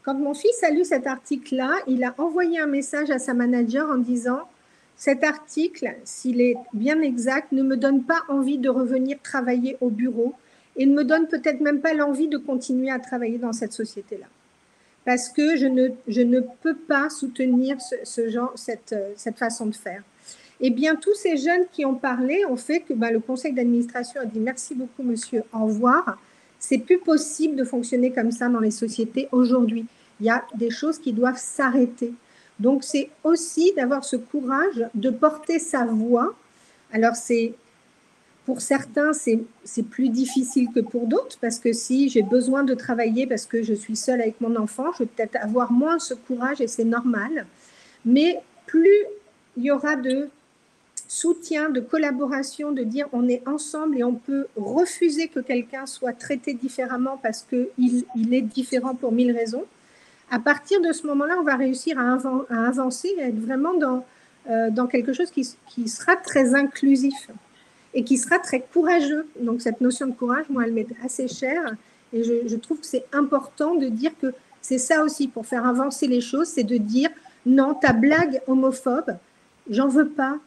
Quand mon fils a lu cet article-là, il a envoyé un message à sa manager en disant « Cet article, s'il est bien exact, ne me donne pas envie de revenir travailler au bureau et ne me donne peut-être même pas l'envie de continuer à travailler dans cette société-là. Parce que je ne peux pas soutenir cette façon de faire. » Eh bien, tous ces jeunes qui ont parlé ont fait que le conseil d'administration a dit « Merci beaucoup, monsieur, au revoir ». C'est plus possible de fonctionner comme ça dans les sociétés aujourd'hui. Il y a des choses qui doivent s'arrêter. Donc, c'est aussi d'avoir ce courage de porter sa voix. Alors, pour certains, c'est plus difficile que pour d'autres, parce que si j'ai besoin de travailler parce que je suis seule avec mon enfant, je vais peut-être avoir moins ce courage et c'est normal. Mais plus il y aura de soutien, de collaboration, de dire on est ensemble et on peut refuser que quelqu'un soit traité différemment parce qu'il est différent pour 1000 raisons. À partir de ce moment-là, on va réussir à avancer et être vraiment dans quelque chose qui sera très inclusif et qui sera très courageux. Donc cette notion de courage, moi, elle m'est assez chère et je trouve que c'est important de dire que c'est ça aussi pour faire avancer les choses, c'est de dire non, ta blague homophobe, j'en veux pas.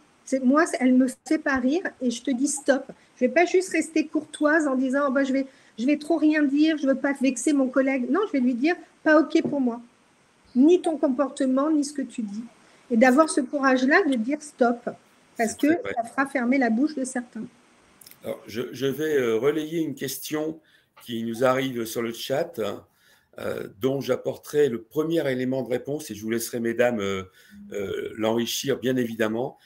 Moi, elle me fait pas rire et je te dis stop. Je vais pas juste rester courtoise en disant oh, je vais trop rien dire, je veux pas vexer mon collègue. Non, je vais lui dire pas ok pour moi. Ni ton comportement, ni ce que tu dis. Et d'avoir ce courage-là de dire stop. Parce que ça fera fermer la bouche de certains. Alors, je vais relayer une question qui nous arrive sur le chat, dont j'apporterai le premier élément de réponse et je vous laisserai, mesdames, l'enrichir, bien évidemment.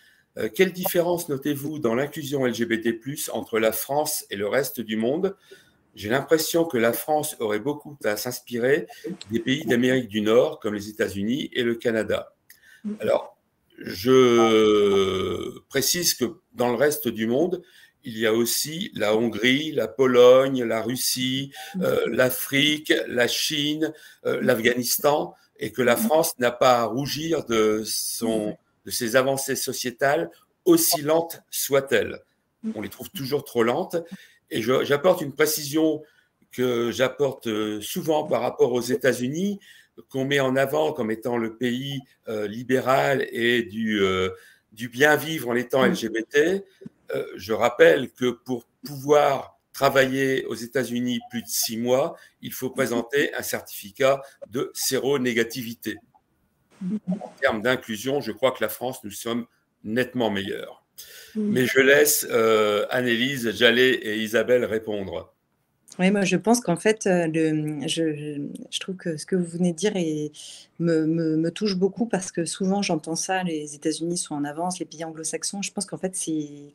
Quelle différence notez-vous dans l'inclusion LGBT+, entre la France et le reste du monde? J'ai l'impression que la France aurait beaucoup à s'inspirer des pays d'Amérique du Nord, comme les États-Unis et le Canada. Alors, je précise que dans le reste du monde, il y a aussi la Hongrie, la Pologne, la Russie, l'Afrique, la Chine, l'Afghanistan, et que la France n'a pas à rougir de ses avancées sociétales, aussi lentes soient-elles. On les trouve toujours trop lentes. Et j'apporte une précision que j'apporte souvent par rapport aux États-Unis, qu'on met en avant comme étant le pays libéral et du bien-vivre en étant LGBT. Je rappelle que pour pouvoir travailler aux États-Unis plus de 6 mois, il faut présenter un certificat de séronégativité. En termes d'inclusion, je crois que la France, nous sommes nettement meilleurs. Mais je laisse Annelise, Jallet et Isabelle répondre. Oui, moi je pense qu'en fait, je trouve que ce que vous venez de dire me touche beaucoup parce que souvent j'entends ça, les États-Unis sont en avance, les pays anglo-saxons. Je pense qu'en fait,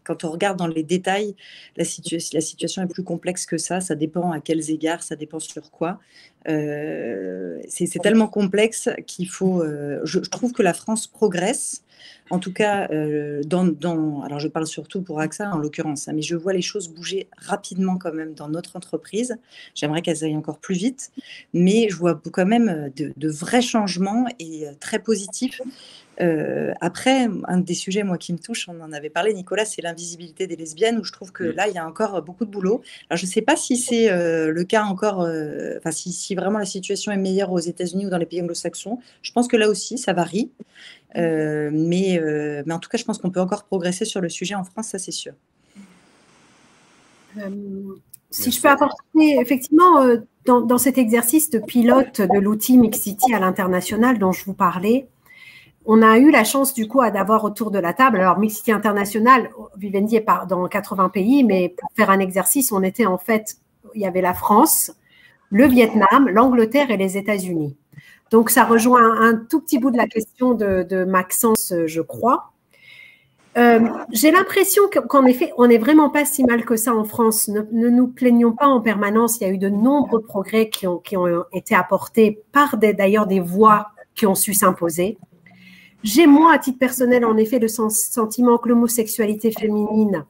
quand on regarde dans les détails, la situation est plus complexe que ça. Ça dépend à quels égards, ça dépend sur quoi. C'est tellement complexe qu'il faut. Je trouve que la France progresse. En tout cas, alors je parle surtout pour AXA en l'occurrence, mais je vois les choses bouger rapidement quand même dans notre entreprise. J'aimerais qu'elles aillent encore plus vite, mais je vois quand même de vrais changements et très positifs. Après, un des sujets moi qui me touche, on en avait parlé, Nicolas, c'est l'invisibilité des lesbiennes, où je trouve que là, il y a encore beaucoup de boulot. Alors, je ne sais pas si c'est le cas encore, enfin, si vraiment la situation est meilleure aux États-Unis ou dans les pays anglo-saxons. Je pense que là aussi, ça varie. Mais en tout cas, je pense qu'on peut encore progresser sur le sujet en France, ça c'est sûr. Si je peux apporter, effectivement, dans cet exercice de pilote de l'outil Mixity à l'international dont je vous parlais, on a eu la chance du coup d'avoir autour de la table, alors Mixity International, Vivendi est dans 80 pays, mais pour faire un exercice, on était en fait, il y avait la France, le Vietnam, l'Angleterre et les États-Unis. Donc, ça rejoint un tout petit bout de la question de Maxence, je crois. J'ai l'impression qu'en effet, on n'est vraiment pas si mal que ça en France. Ne nous plaignons pas en permanence. Il y a eu de nombreux progrès qui ont été apportés par d'ailleurs des voix qui ont su s'imposer. J'ai, moi, à titre personnel, en effet, le sentiment que l'homosexualité féminine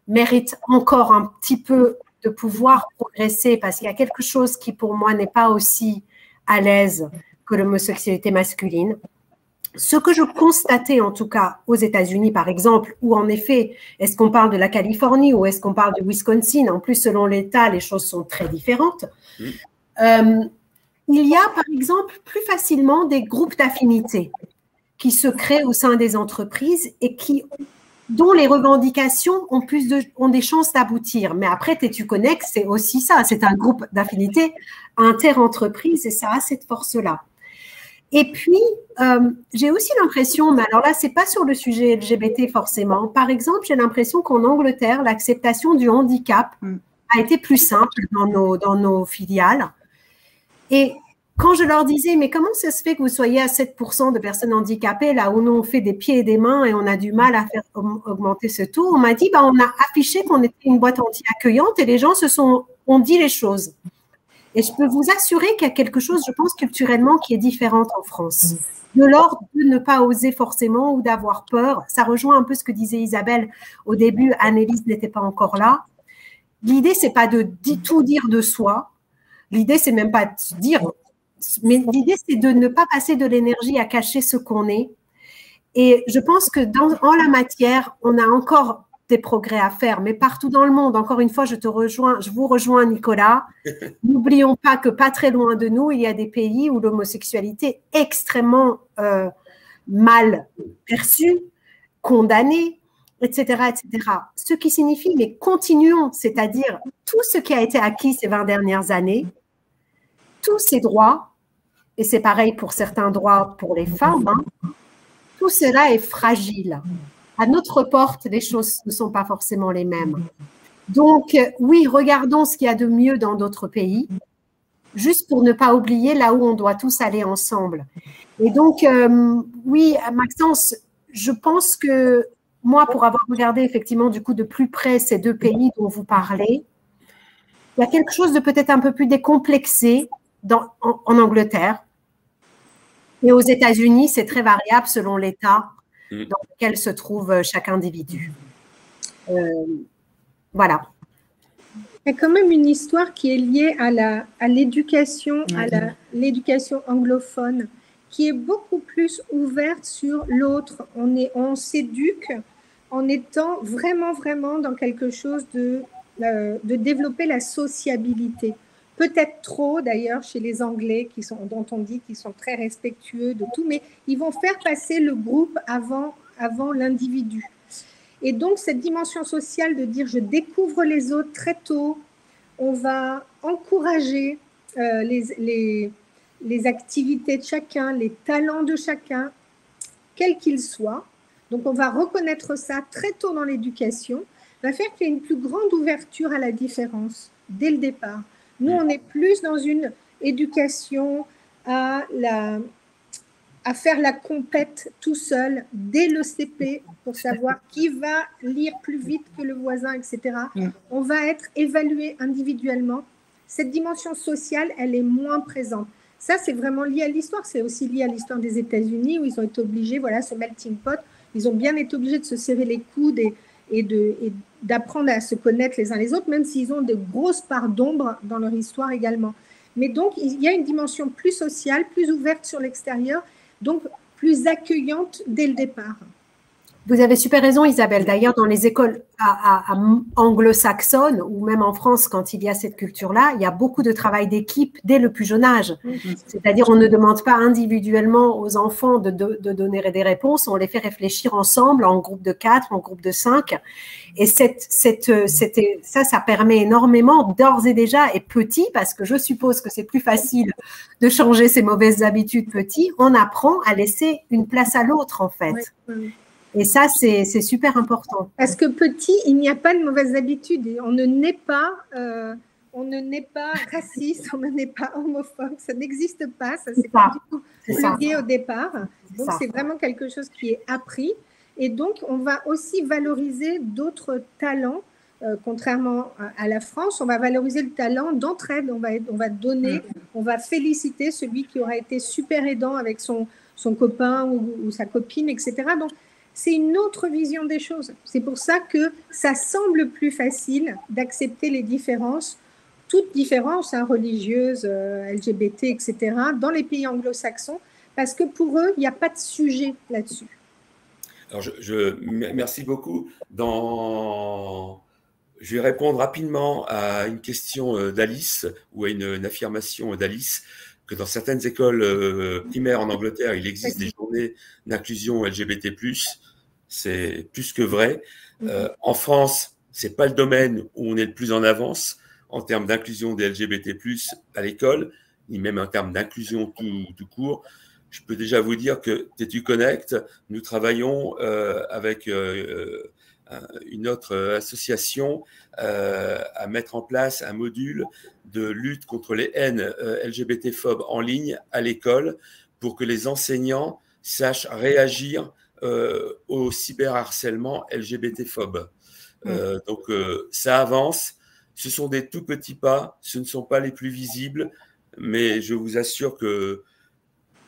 mérite encore un petit peu de pouvoir progresser parce qu'il y a quelque chose qui, pour moi, n'est pas aussi à l'aise que l'homosexualité masculine. Ce que je constatais, en tout cas, aux États-Unis, par exemple, où en effet, est-ce qu'on parle de la Californie ou est-ce qu'on parle du Wisconsin? En plus, selon l'État, les choses sont très différentes. Il y a, par exemple, plus facilement des groupes d'affinités qui se créent au sein des entreprises et dont les revendications ont des chances d'aboutir. Mais après, tu connais que c'est aussi ça, c'est un groupe d'affinités inter-entreprise et ça a cette force-là. Et puis, j'ai aussi l'impression, mais alors là, ce n'est pas sur le sujet LGBT forcément. Par exemple, j'ai l'impression qu'en Angleterre, l'acceptation du handicap a été plus simple dans nos filiales. Et quand je leur disais, mais comment ça se fait que vous soyez à 7% de personnes handicapées, là où nous on fait des pieds et des mains et on a du mal à faire augmenter ce taux, on m'a dit, on a affiché qu'on était une boîte anti-accueillante et les gens ont dit les choses. Et je peux vous assurer qu'il y a quelque chose, je pense, culturellement qui est différent en France. De l'ordre de ne pas oser forcément ou d'avoir peur. Ça rejoint un peu ce que disait Isabelle au début. Annelise n'était pas encore là. L'idée, c'est pas de tout dire de soi. L'idée, c'est même pas de dire. Mais l'idée, c'est de ne pas passer de l'énergie à cacher ce qu'on est. Et je pense que en la matière, on a encore des progrès à faire, mais partout dans le monde. Encore une fois, je vous rejoins, Nicolas. N'oublions pas que pas très loin de nous, il y a des pays où l'homosexualité est extrêmement mal perçue, condamnée, etc., etc. Ce qui signifie, mais continuons, c'est-à-dire tout ce qui a été acquis ces 20 dernières années, tous ces droits, et c'est pareil pour certains droits pour les femmes, tout cela est fragile. À notre porte, les choses ne sont pas forcément les mêmes. Donc, oui, regardons ce qu'il y a de mieux dans d'autres pays, juste pour ne pas oublier là où on doit tous aller ensemble. Et donc, oui, Maxence, je pense que moi, pour avoir regardé effectivement du coup de plus près ces deux pays dont vous parlez, il y a quelque chose de peut-être un peu plus décomplexé en Angleterre. Et aux États-Unis, c'est très variable selon l'État dans lequel se trouve chaque individu. Voilà. Il y a quand même une histoire qui est liée à l'éducation, l'éducation anglophone, qui est beaucoup plus ouverte sur l'autre. On s'éduque en étant vraiment, vraiment dans quelque chose de développer la sociabilité. Peut-être trop, d'ailleurs, chez les Anglais, dont on dit qu'ils sont très respectueux de tout, mais ils vont faire passer le groupe avant l'individu. Et donc, cette dimension sociale de dire « je découvre les autres très tôt », on va encourager les activités de chacun, les talents de chacun, quels qu'ils soient. Donc, on va reconnaître ça très tôt dans l'éducation, va faire qu'il y ait une plus grande ouverture à la différence dès le départ. Nous, on est plus dans une éducation à faire la compète tout seul dès le CP pour savoir qui va lire plus vite que le voisin, etc. On va être évalué individuellement. Cette dimension sociale, elle est moins présente. Ça, c'est vraiment lié à l'histoire. C'est aussi lié à l'histoire des États-Unis où ils ont été obligés, voilà, ce melting pot, ils ont bien été obligés de se serrer les coudes et d'apprendre à se connaître les uns les autres, même s'ils ont de grosses parts d'ombre dans leur histoire également. Mais donc, il y a une dimension plus sociale, plus ouverte sur l'extérieur, donc plus accueillante dès le départ. Vous avez super raison, Isabelle. D'ailleurs, dans les écoles anglo-saxonnes ou même en France, quand il y a cette culture-là, il y a beaucoup de travail d'équipe dès le plus jeune âge. C'est-à-dire, on ne demande pas individuellement aux enfants de donner des réponses, on les fait réfléchir ensemble en groupe de 4, en groupe de 5. Et ça permet énormément d'ores et déjà, et petit, parce que je suppose que c'est plus facile de changer ses mauvaises habitudes petit, on apprend à laisser une place à l'autre, en fait. Oui. Et ça, c'est super important. Parce que petit, il n'y a pas de mauvaises habitudes. On ne naît pas raciste, on ne naît pas homophobe. Ça n'existe pas. Ça, c'est pas du tout lié au départ. Donc, c'est vraiment quelque chose qui est appris. Et donc, on va aussi valoriser d'autres talents. Contrairement à la France, on va valoriser le talent d'entraide. On va donner, on va féliciter celui qui aura été super aidant avec son copain ou sa copine, etc. Donc, c'est une autre vision des choses. C'est pour ça que ça semble plus facile d'accepter les différences, toutes différences religieuses, LGBT, etc., dans les pays anglo-saxons, parce que pour eux, il n'y a pas de sujet là-dessus. Alors, merci beaucoup. Je vais répondre rapidement à une question d'Alice ou à une affirmation d'Alice, que dans certaines écoles primaires en Angleterre, il existe des journées d'inclusion LGBT+. C'est plus que vrai. En France, c'est pas le domaine où on est le plus en avance en termes d'inclusion des LGBT+, à l'école, ni même en termes d'inclusion tout court. Je peux déjà vous dire que Tétu Connect, nous travaillons avec une autre association à mettre en place un module de lutte contre les haines LGBT-phobes en ligne à l'école pour que les enseignants sachent réagir au cyberharcèlement LGBT-phobe. Donc, ça avance. Ce sont des tout petits pas. Ce ne sont pas les plus visibles, mais je vous assure que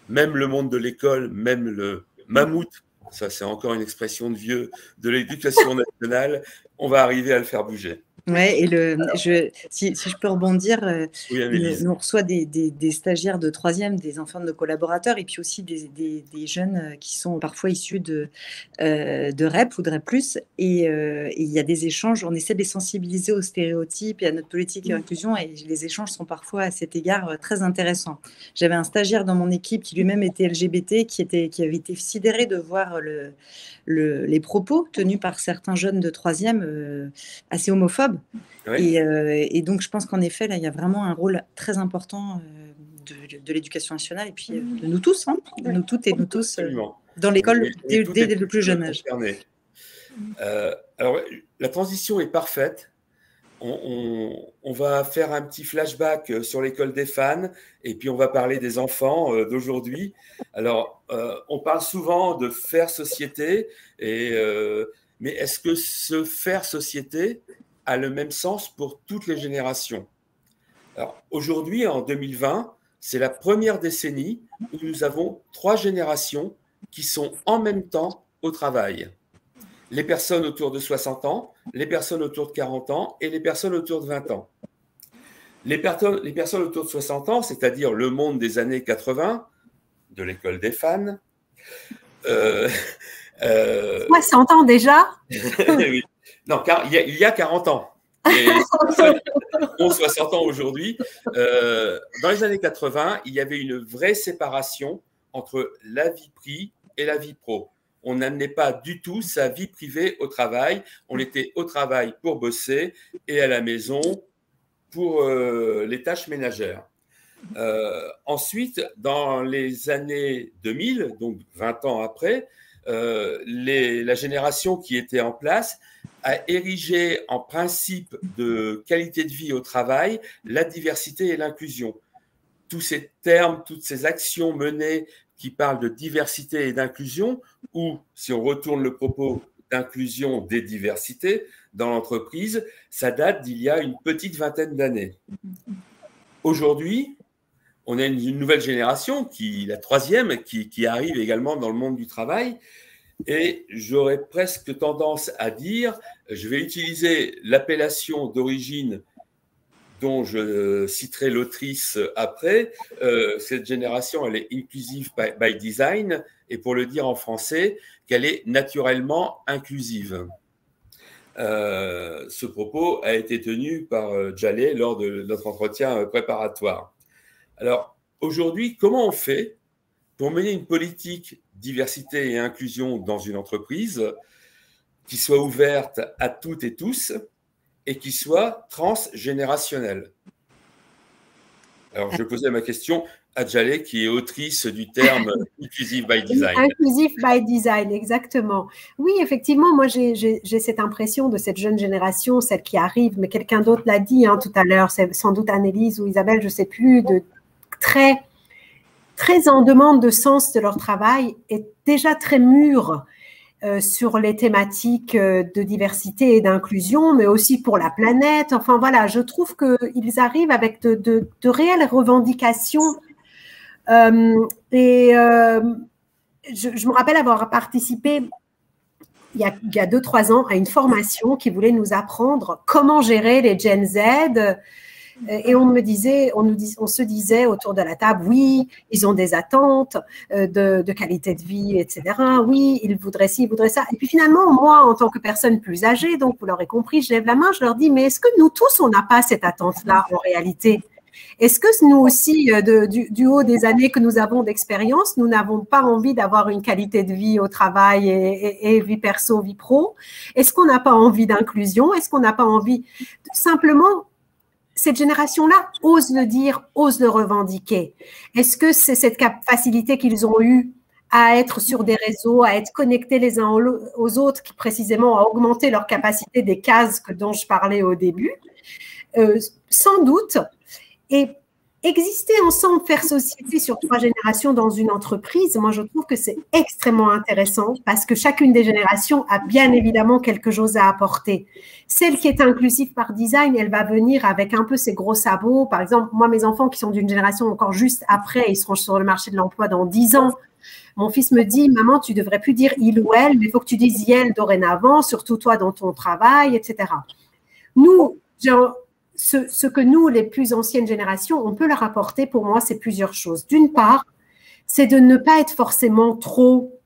même le monde de l'école, même le mammouth, ça c'est encore une expression de vieux, de l'éducation nationale, on va arriver à le faire bouger. Ouais, et si je peux rebondir, nous on reçoit des stagiaires de 3e, des enfants de nos collaborateurs, et puis aussi des jeunes qui sont parfois issus de REP ou de REP+, et il y a des échanges, on essaie de les sensibiliser aux stéréotypes et à notre politique d'inclusion, et les échanges sont parfois à cet égard très intéressants. J'avais un stagiaire dans mon équipe qui lui-même était LGBT, qui avait été sidéré de voir les propos tenus par certains jeunes de 3e assez homophobes. Oui. Et donc, je pense qu'en effet, là, il y a vraiment un rôle très important de l'éducation nationale et puis de nous tous, de nous toutes et nous tous, dans l'école dès le plus jeune âge. Alors, la transition est parfaite. On va faire un petit flashback sur l'école des fans et puis on va parler des enfants d'aujourd'hui. Alors, on parle souvent de faire société, mais est-ce que ce faire société a le même sens pour toutes les générations? Alors, aujourd'hui, en 2020, c'est la première décennie où nous avons 3 générations qui sont en même temps au travail. Les personnes autour de 60 ans, les personnes autour de 40 ans et les personnes autour de 20 ans. Les personnes autour de 60 ans, c'est-à-dire le monde des années 80, de l'école des fans. 60 ans déjà? Oui. Non, car il y a 40 ans. Et ont 60 ans aujourd'hui. Dans les années 80, il y avait une vraie séparation entre la vie privée et la vie pro. On n'amenait pas du tout sa vie privée au travail. On était au travail pour bosser et à la maison pour les tâches ménagères. Ensuite, dans les années 2000, donc 20 ans après, la génération qui était en place a érigé en principe de qualité de vie au travail la diversité et l'inclusion. Tous ces termes, toutes ces actions menées qui parlent de diversité et d'inclusion, ou si on retourne le propos d'inclusion des diversités dans l'entreprise, ça date d'il y a une petite vingtaine d'années. Aujourd'hui, on a une nouvelle génération, la 3e, qui arrive également dans le monde du travail. Et j'aurais presque tendance à dire, je vais utiliser l'appellation d'origine dont je citerai l'autrice après. Cette génération, elle est inclusive by design, et pour le dire en français, qu'elle est naturellement inclusive. Ce propos a été tenu par Jaleh lors de notre entretien préparatoire. Alors, aujourd'hui, comment on fait pour mener une politique diversité et inclusion dans une entreprise qui soit ouverte à toutes et tous et qui soit transgénérationnelle? Alors, je posais ma question à Jaleh, qui est autrice du terme Inclusive by Design. Inclusive by Design, exactement. Oui, effectivement, moi, j'ai cette impression de cette jeune génération, celle qui arrive, mais quelqu'un d'autre l'a dit tout à l'heure, c'est sans doute Annelise ou Isabelle, je ne sais plus, de très en demande de sens de leur travail et déjà très mûrs sur les thématiques de diversité et d'inclusion, mais aussi pour la planète. Enfin, voilà, je trouve qu'ils arrivent avec de réelles revendications. Je me rappelle avoir participé il y a 2-3 ans à une formation qui voulait nous apprendre comment gérer les Gen Z. Et on se disait autour de la table, oui, ils ont des attentes de qualité de vie, etc. Oui, ils voudraient ci, ils voudraient ça. Et puis finalement, moi, en tant que personne plus âgée, donc vous l'aurez compris, je lève la main, je leur dis, mais est-ce que nous tous, on n'a pas cette attente-là en réalité? Est-ce que nous aussi, du haut des années que nous avons d'expérience, nous n'avons pas envie d'avoir une qualité de vie au travail et vie perso, vie pro? Est-ce qu'on n'a pas envie d'inclusion? Est-ce qu'on n'a pas envie simplement... Cette génération-là ose le dire, ose le revendiquer. Est-ce que c'est cette facilité qu'ils ont eue à être sur des réseaux, à être connectés les uns aux autres, qui précisément a augmenté leur capacité des cases dont je parlais au début? Sans doute. Et exister ensemble, faire société sur 3 générations dans une entreprise, moi je trouve que c'est extrêmement intéressant parce que chacune des générations a bien évidemment quelque chose à apporter. Celle qui est inclusive par design, elle va venir avec un peu ses gros sabots. Par exemple, moi mes enfants qui sont d'une génération encore juste après, ils seront sur le marché de l'emploi dans 10 ans. Mon fils me dit, maman, tu devrais plus dire il ou elle, mais il faut que tu dises elle dorénavant, surtout toi dans ton travail, etc. Nous, ce que nous, les plus anciennes générations, on peut leur apporter, pour moi, c'est plusieurs choses. D'une part, c'est de ne pas être forcément trop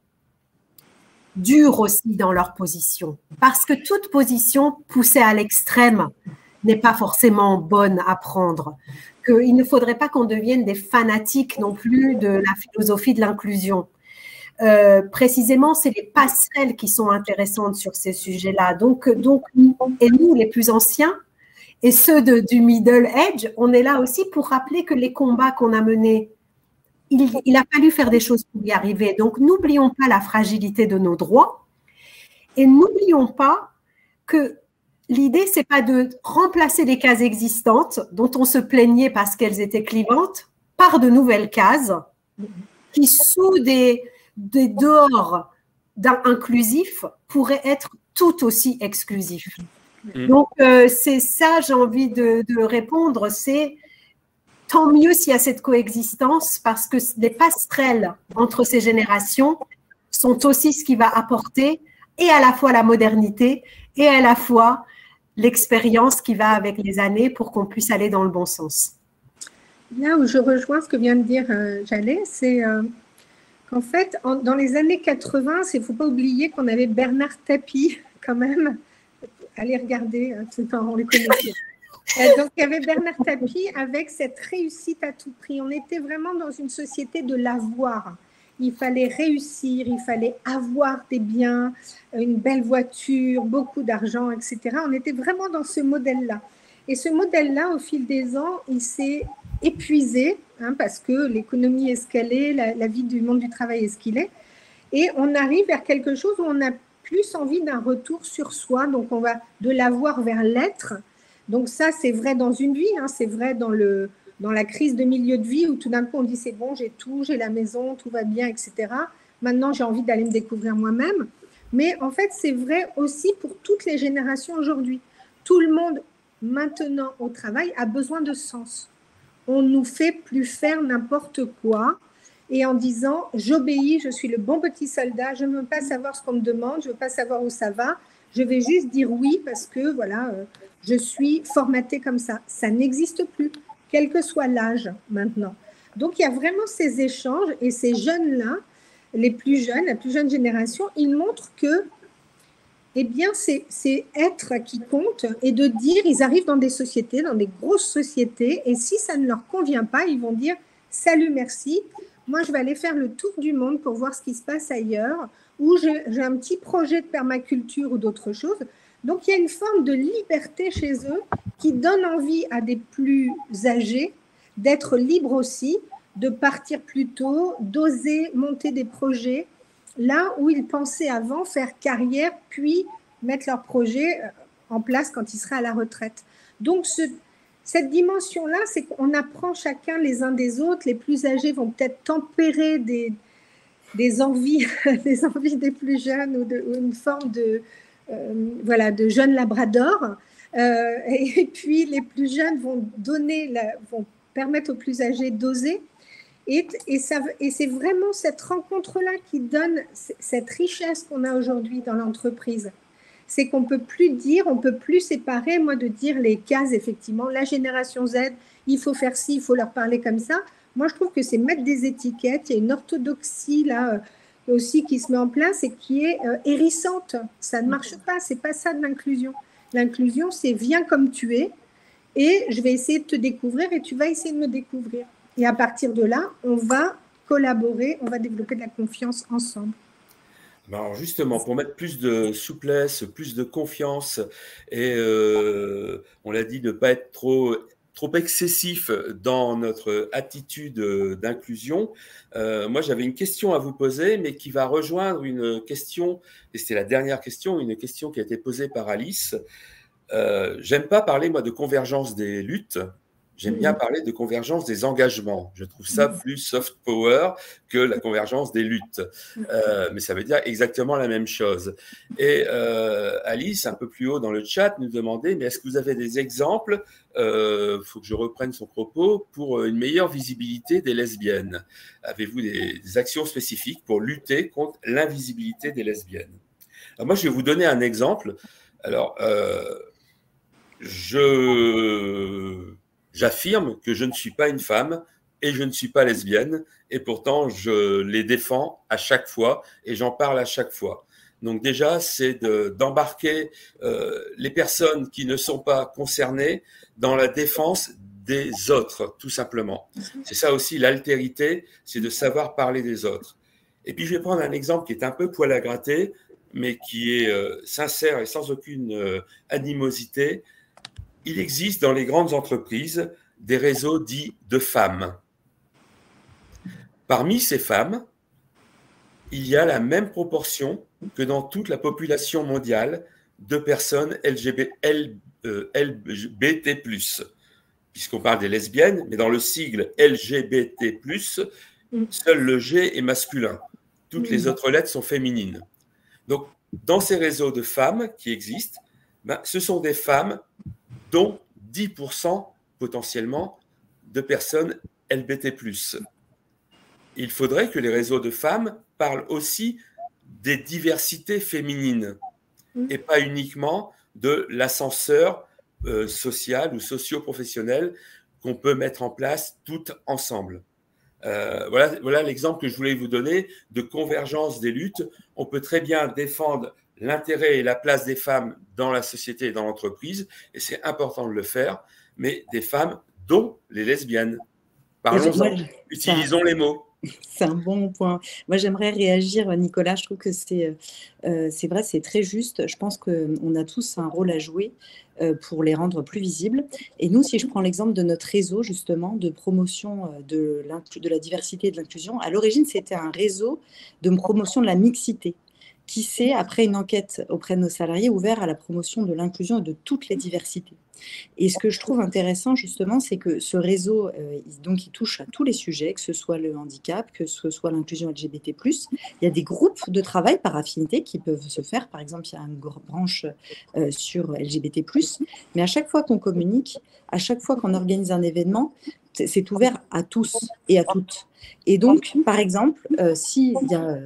dur aussi dans leur position. Parce que toute position poussée à l'extrême n'est pas forcément bonne à prendre. Il ne faudrait pas qu'on devienne des fanatiques non plus de la philosophie de l'inclusion. Précisément, c'est les passerelles qui sont intéressantes sur ces sujets-là. Donc, et nous, les plus anciens, et ceux du middle age, on est là aussi pour rappeler que les combats qu'on a menés, il a fallu faire des choses pour y arriver. Donc, n'oublions pas la fragilité de nos droits et n'oublions pas que l'idée, ce n'est pas de remplacer les cases existantes dont on se plaignait parce qu'elles étaient clivantes par de nouvelles cases qui, sous des dehors inclusifs, pourraient être tout aussi exclusifs. Donc, c'est ça, j'ai envie de répondre, c'est tant mieux s'il y a cette coexistence parce que les passerelles entre ces générations sont aussi ce qui va apporter et à la fois la modernité et à la fois l'expérience qui va avec les années pour qu'on puisse aller dans le bon sens. Là où je rejoins ce que vient de dire Jaleh, c'est qu'en fait, dans les années 80, il ne faut pas oublier qu'on avait Bernard Tapie quand même. Allez regarder, on les connaît. Donc, il y avait Bernard Tapie avec cette réussite à tout prix. On était vraiment dans une société de l'avoir. Il fallait réussir, il fallait avoir des biens, une belle voiture, beaucoup d'argent, etc. On était vraiment dans ce modèle-là. Et ce modèle-là, au fil des ans, il s'est épuisé parce que l'économie est ce qu'elle est, la vie du monde du travail est ce qu'il est. Et on arrive vers quelque chose où on a plus envie d'un retour sur soi, donc on va de l'avoir vers l'être. Donc ça, c'est vrai dans une vie, c'est vrai dans la crise de milieu de vie où tout d'un coup on dit c'est bon, j'ai tout, j'ai la maison, tout va bien, etc. Maintenant, j'ai envie d'aller me découvrir moi-même. Mais en fait, c'est vrai aussi pour toutes les générations aujourd'hui. Tout le monde, maintenant au travail, a besoin de sens. On ne nous fait plus faire n'importe quoi. Et en disant, j'obéis, je suis le bon petit soldat, je ne veux pas savoir ce qu'on me demande, je ne veux pas savoir où ça va, je vais juste dire oui parce que voilà, je suis formatée comme ça. Ça n'existe plus, quel que soit l'âge maintenant. Donc, il y a vraiment ces échanges et ces jeunes-là les plus jeunes, la plus jeune génération, ils montrent que eh bien, c'est être qui compte et de dire, ils arrivent dans des sociétés, dans des grosses sociétés, et si ça ne leur convient pas, ils vont dire « Salut, merci, moi je vais aller faire le tour du monde pour voir ce qui se passe ailleurs, ou j'ai un petit projet de permaculture ou d'autres choses ». Donc, il y a une forme de liberté chez eux qui donne envie à des plus âgés d'être libres aussi, de partir plus tôt, d'oser monter des projets, là où ils pensaient avant faire carrière, puis mettre leur projet en place quand ils seraient à la retraite. Donc, cette dimension-là, c'est qu'on apprend chacun les uns des autres. Les plus âgés vont peut-être tempérer des envies, des envies des plus jeunes ou une forme de, voilà, de jeune labrador. Et puis, les plus jeunes vont permettre aux plus âgés d'oser. Et c'est vraiment cette rencontre-là qui donne cette richesse qu'on a aujourd'hui dans l'entreprise. C'est qu'on ne peut plus dire, on ne peut plus séparer, moi, de dire les cases, effectivement, la génération Z, il faut faire ci, il faut leur parler comme ça. Moi, je trouve que c'est mettre des étiquettes, il y a une orthodoxie là aussi qui se met en place et qui est hérissante. Ça ne marche pas, c'est pas ça de l'inclusion. L'inclusion, c'est viens comme tu es et je vais essayer de te découvrir et tu vas essayer de me découvrir. Et à partir de là, on va collaborer, on va développer de la confiance ensemble. Alors justement, pour mettre plus de souplesse, plus de confiance et on l'a dit, ne pas être trop excessif dans notre attitude d'inclusion, moi j'avais une question à vous poser, mais qui va rejoindre une question, et c'était la dernière question, une question qui a été posée par Alice. J'aime pas parler, moi, de convergence des luttes. J'aime bien parler de convergence des engagements. Je trouve ça plus soft power que la convergence des luttes. Mais ça veut dire exactement la même chose. Et Alice, un peu plus haut dans le chat, nous demandait, mais est-ce que vous avez des exemples, faut que je reprenne son propos, pour une meilleure visibilité des lesbiennes? Avez-vous des actions spécifiques pour lutter contre l'invisibilité des lesbiennes? Alors moi, je vais vous donner un exemple. Alors, j'affirme que je ne suis pas une femme et je ne suis pas lesbienne, et pourtant je les défends à chaque fois et j'en parle à chaque fois. Donc déjà, c'est d'embarquer les personnes qui ne sont pas concernées dans la défense des autres, tout simplement. C'est ça aussi l'altérité, c'est de savoir parler des autres. Et puis je vais prendre un exemple qui est un peu poil à gratter, mais qui est sincère et sans aucune animosité. Il existe dans les grandes entreprises des réseaux dits de femmes. Parmi ces femmes, il y a la même proportion que dans toute la population mondiale de personnes LGBT+. Puisqu'on parle des lesbiennes, mais dans le sigle LGBT+, seul le G est masculin. Toutes les autres lettres sont féminines. Donc, dans ces réseaux de femmes qui existent, ce sont des femmes dont 10% potentiellement de personnes LGBT+. Il faudrait que les réseaux de femmes parlent aussi des diversités féminines et pas uniquement de l'ascenseur social ou socio-professionnel qu'on peut mettre en place toutes ensemble. Voilà l'exemple que je voulais vous donner de convergence des luttes. On peut très bien défendre l'intérêt et la place des femmes dans la société et dans l'entreprise, et c'est important de le faire, mais des femmes dont les lesbiennes. Parlons-en, utilisons les mots. C'est un bon point. Moi, j'aimerais réagir, Nicolas. Je trouve que c'est vrai, c'est très juste. Je pense qu'on a tous un rôle à jouer pour les rendre plus visibles. Et nous, si je prends l'exemple de notre réseau, justement, de promotion de la diversité et de l'inclusion, à l'origine, c'était un réseau de promotion de la mixité qui s'est, après une enquête auprès de nos salariés, ouvert à la promotion de l'inclusion et de toutes les diversités. Et ce que je trouve intéressant, justement, c'est que ce réseau, donc, il touche à tous les sujets, que ce soit le handicap, que ce soit l'inclusion LGBT+. Il y a des groupes de travail par affinité qui peuvent se faire. Par exemple, il y a une branche sur LGBT+. Mais à chaque fois qu'on communique, à chaque fois qu'on organise un événement, c'est ouvert à tous et à toutes. Et donc, par exemple, si il y a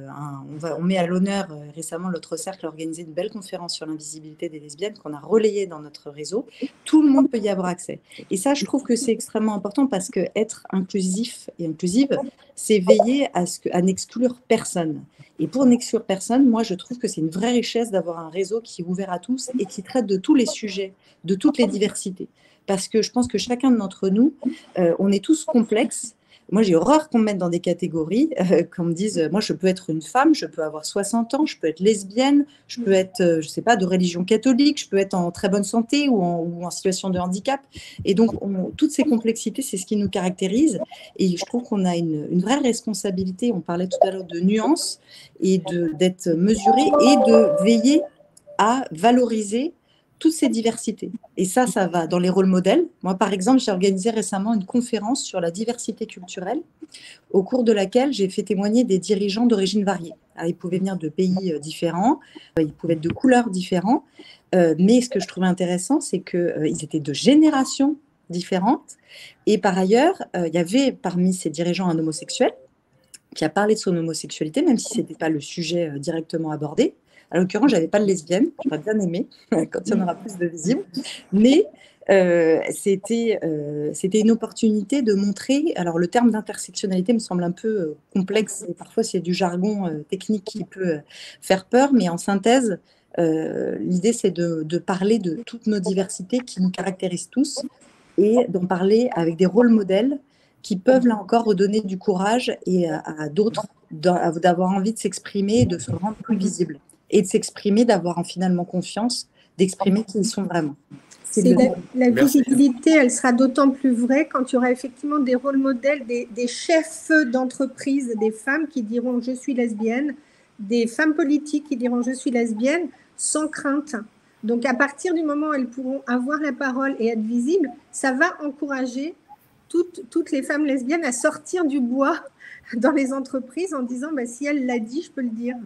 on met à l'honneur, récemment, l'autre cercle a organisé une belle conférence sur l'invisibilité des lesbiennes qu'on a relayée dans notre réseau, tout le monde peut y avoir accès. Et ça, je trouve que c'est extrêmement important parce que être inclusif et inclusive, c'est veiller à n'exclure personne. Et pour n'exclure personne, moi, je trouve que c'est une vraie richesse d'avoir un réseau qui est ouvert à tous et qui traite de tous les sujets, de toutes les diversités. Parce que je pense que chacun d'entre nous, on est tous complexes. Moi, j'ai horreur qu'on me mette dans des catégories, qu'on me dise, moi, je peux être une femme, je peux avoir 60 ans, je peux être lesbienne, je peux être, je ne sais pas, de religion catholique, je peux être en très bonne santé ou en situation de handicap. Et donc, toutes ces complexités, c'est ce qui nous caractérise. Et je trouve qu'on a une vraie responsabilité. On parlait tout à l'heure de nuances et d'être mesuré et de veiller à valoriser toutes ces diversités. Et ça va dans les rôles modèles. Moi, par exemple, j'ai organisé récemment une conférence sur la diversité culturelle, au cours de laquelle j'ai fait témoigner des dirigeants d'origine variée. Alors, ils pouvaient venir de pays différents, ils pouvaient être de couleurs différentes, mais ce que je trouvais intéressant, c'est qu'ils étaient de générations différentes. Et par ailleurs, il y avait parmi ces dirigeants un homosexuel qui a parlé de son homosexualité, même si ce n'était pas le sujet directement abordé. À l'occurrence, je n'avais pas de lesbienne, j'aurais bien aimé, quand il y en aura plus de visibles. Mais c'était une opportunité de montrer, alors le terme d'intersectionnalité me semble un peu complexe, et parfois c'est du jargon technique qui peut faire peur, mais en synthèse, l'idée c'est de parler de toutes nos diversités qui nous caractérisent tous, et d'en parler avec des rôles modèles qui peuvent là encore redonner du courage et à d'autres d'avoir envie de s'exprimer et de se rendre plus visible. Et de s'exprimer, d'avoir finalement confiance, d'exprimer qui ils sont vraiment. La visibilité, elle sera d'autant plus vraie quand il y aura effectivement des rôles modèles, des chefs d'entreprise, des femmes qui diront « je suis lesbienne », des femmes politiques qui diront « je suis lesbienne » sans crainte. Donc, à partir du moment où elles pourront avoir la parole et être visibles, ça va encourager toutes les femmes lesbiennes à sortir du bois dans les entreprises en disant bah, « si elle l'a dit, je peux le dire ».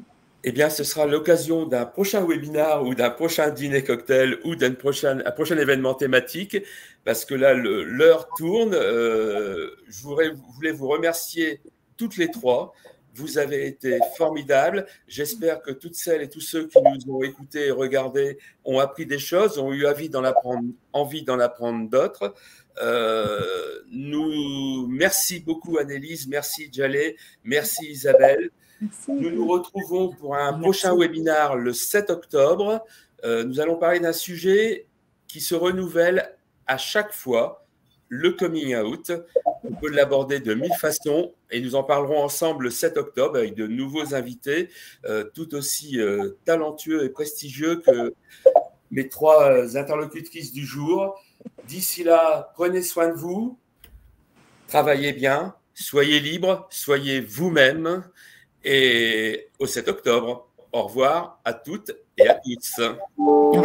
Eh bien, ce sera l'occasion d'un prochain webinaire ou d'un prochain dîner cocktail ou un prochain événement thématique, parce que là, l'heure tourne. Je voulais vous remercier toutes les trois. Vous avez été formidables. J'espère que toutes celles et tous ceux qui nous ont écoutés et regardés ont appris des choses, ont eu envie d'en apprendre d'autres. Merci beaucoup Annelise, merci Djalé, merci Isabelle. Merci. Nous nous retrouvons pour un prochain webinaire le 7 octobre. Nous allons parler d'un sujet qui se renouvelle à chaque fois, le coming out. On peut l'aborder de 1000 façons et nous en parlerons ensemble le 7 octobre avec de nouveaux invités, tout aussi talentueux et prestigieux que mes trois interlocutrices du jour. D'ici là, prenez soin de vous, travaillez bien, soyez libres, soyez vous-même. Et au 7 octobre. Au revoir à toutes et à tous. À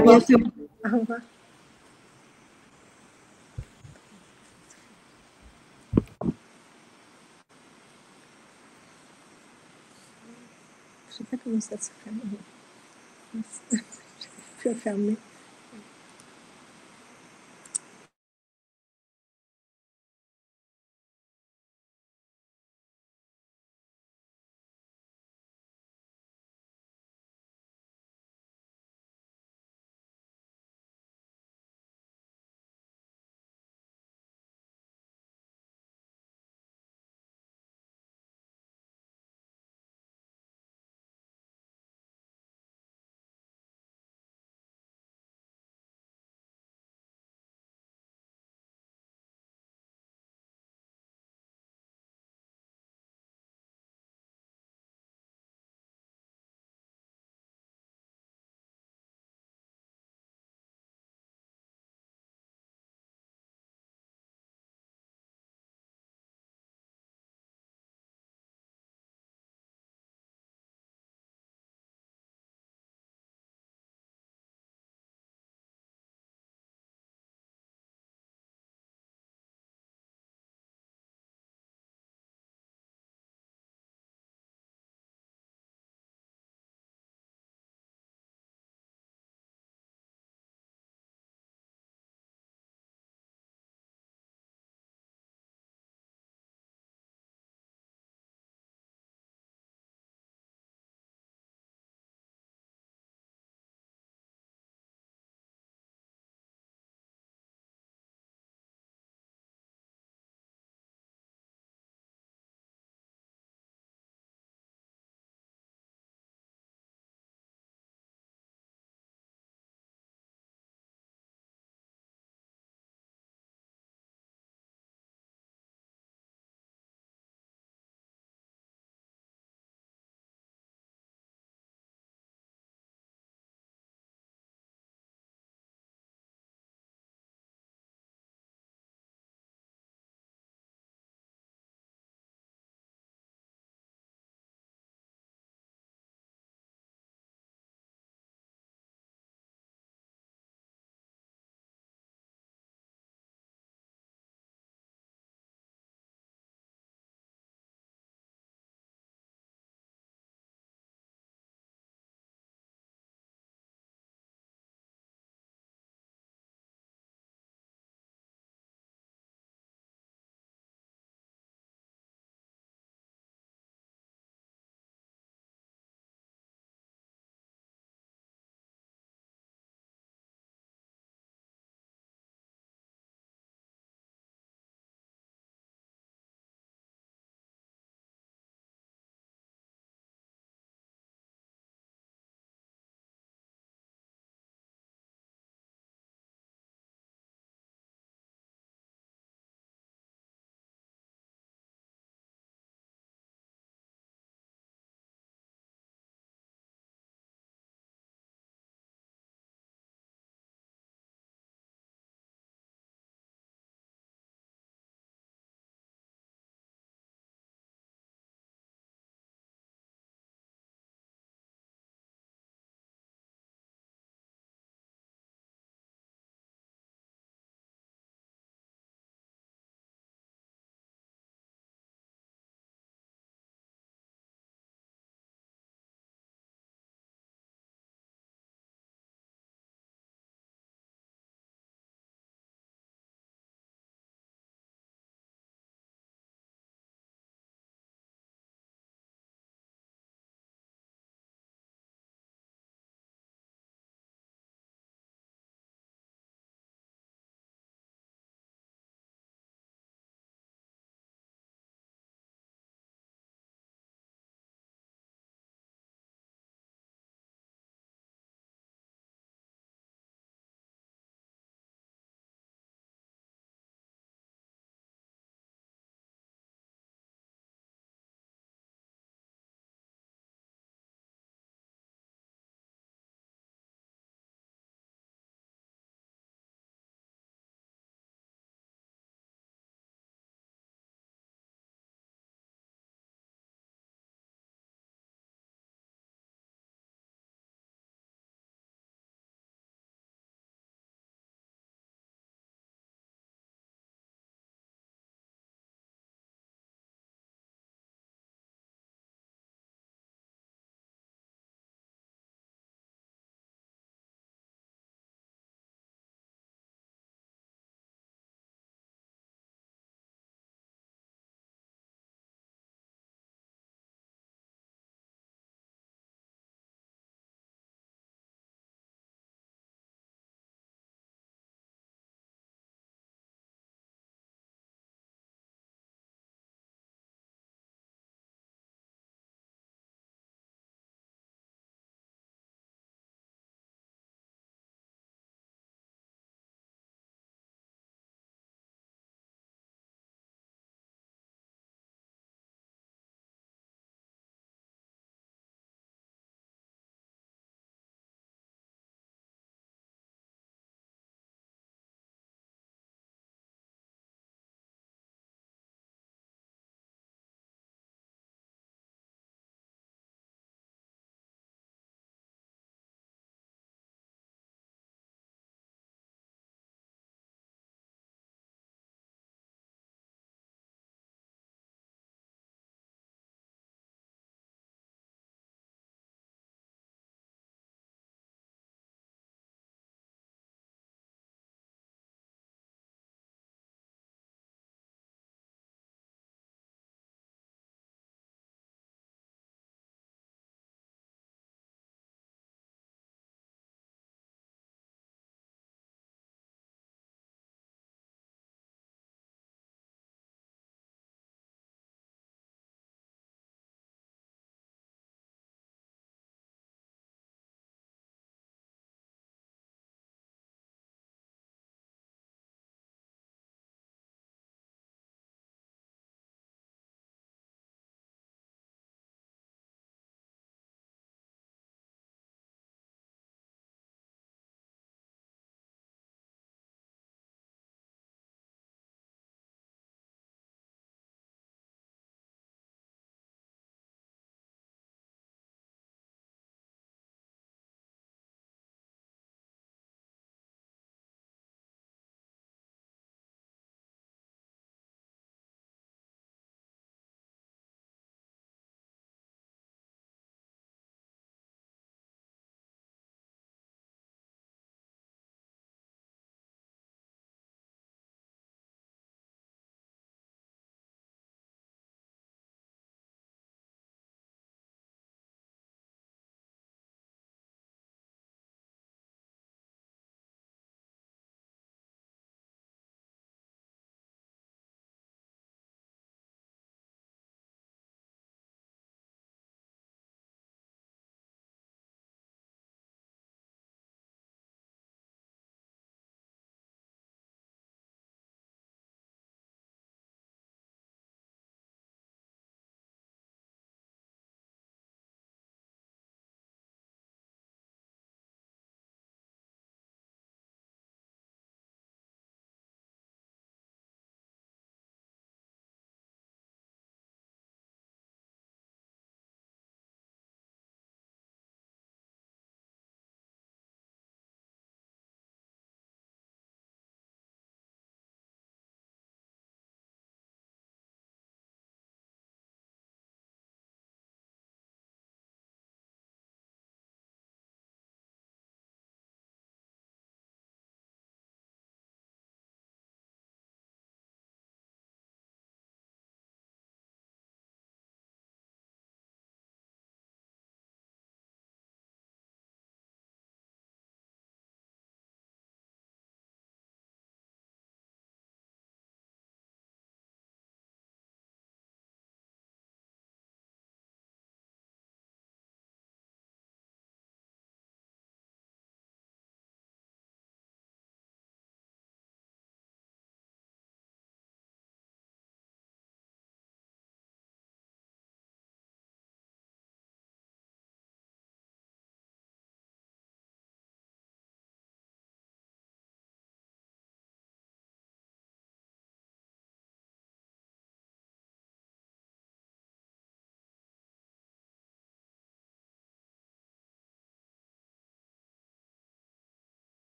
bientôt. Au revoir. Je ne sais pas comment ça se ferme. Je n'arrive plus à fermer.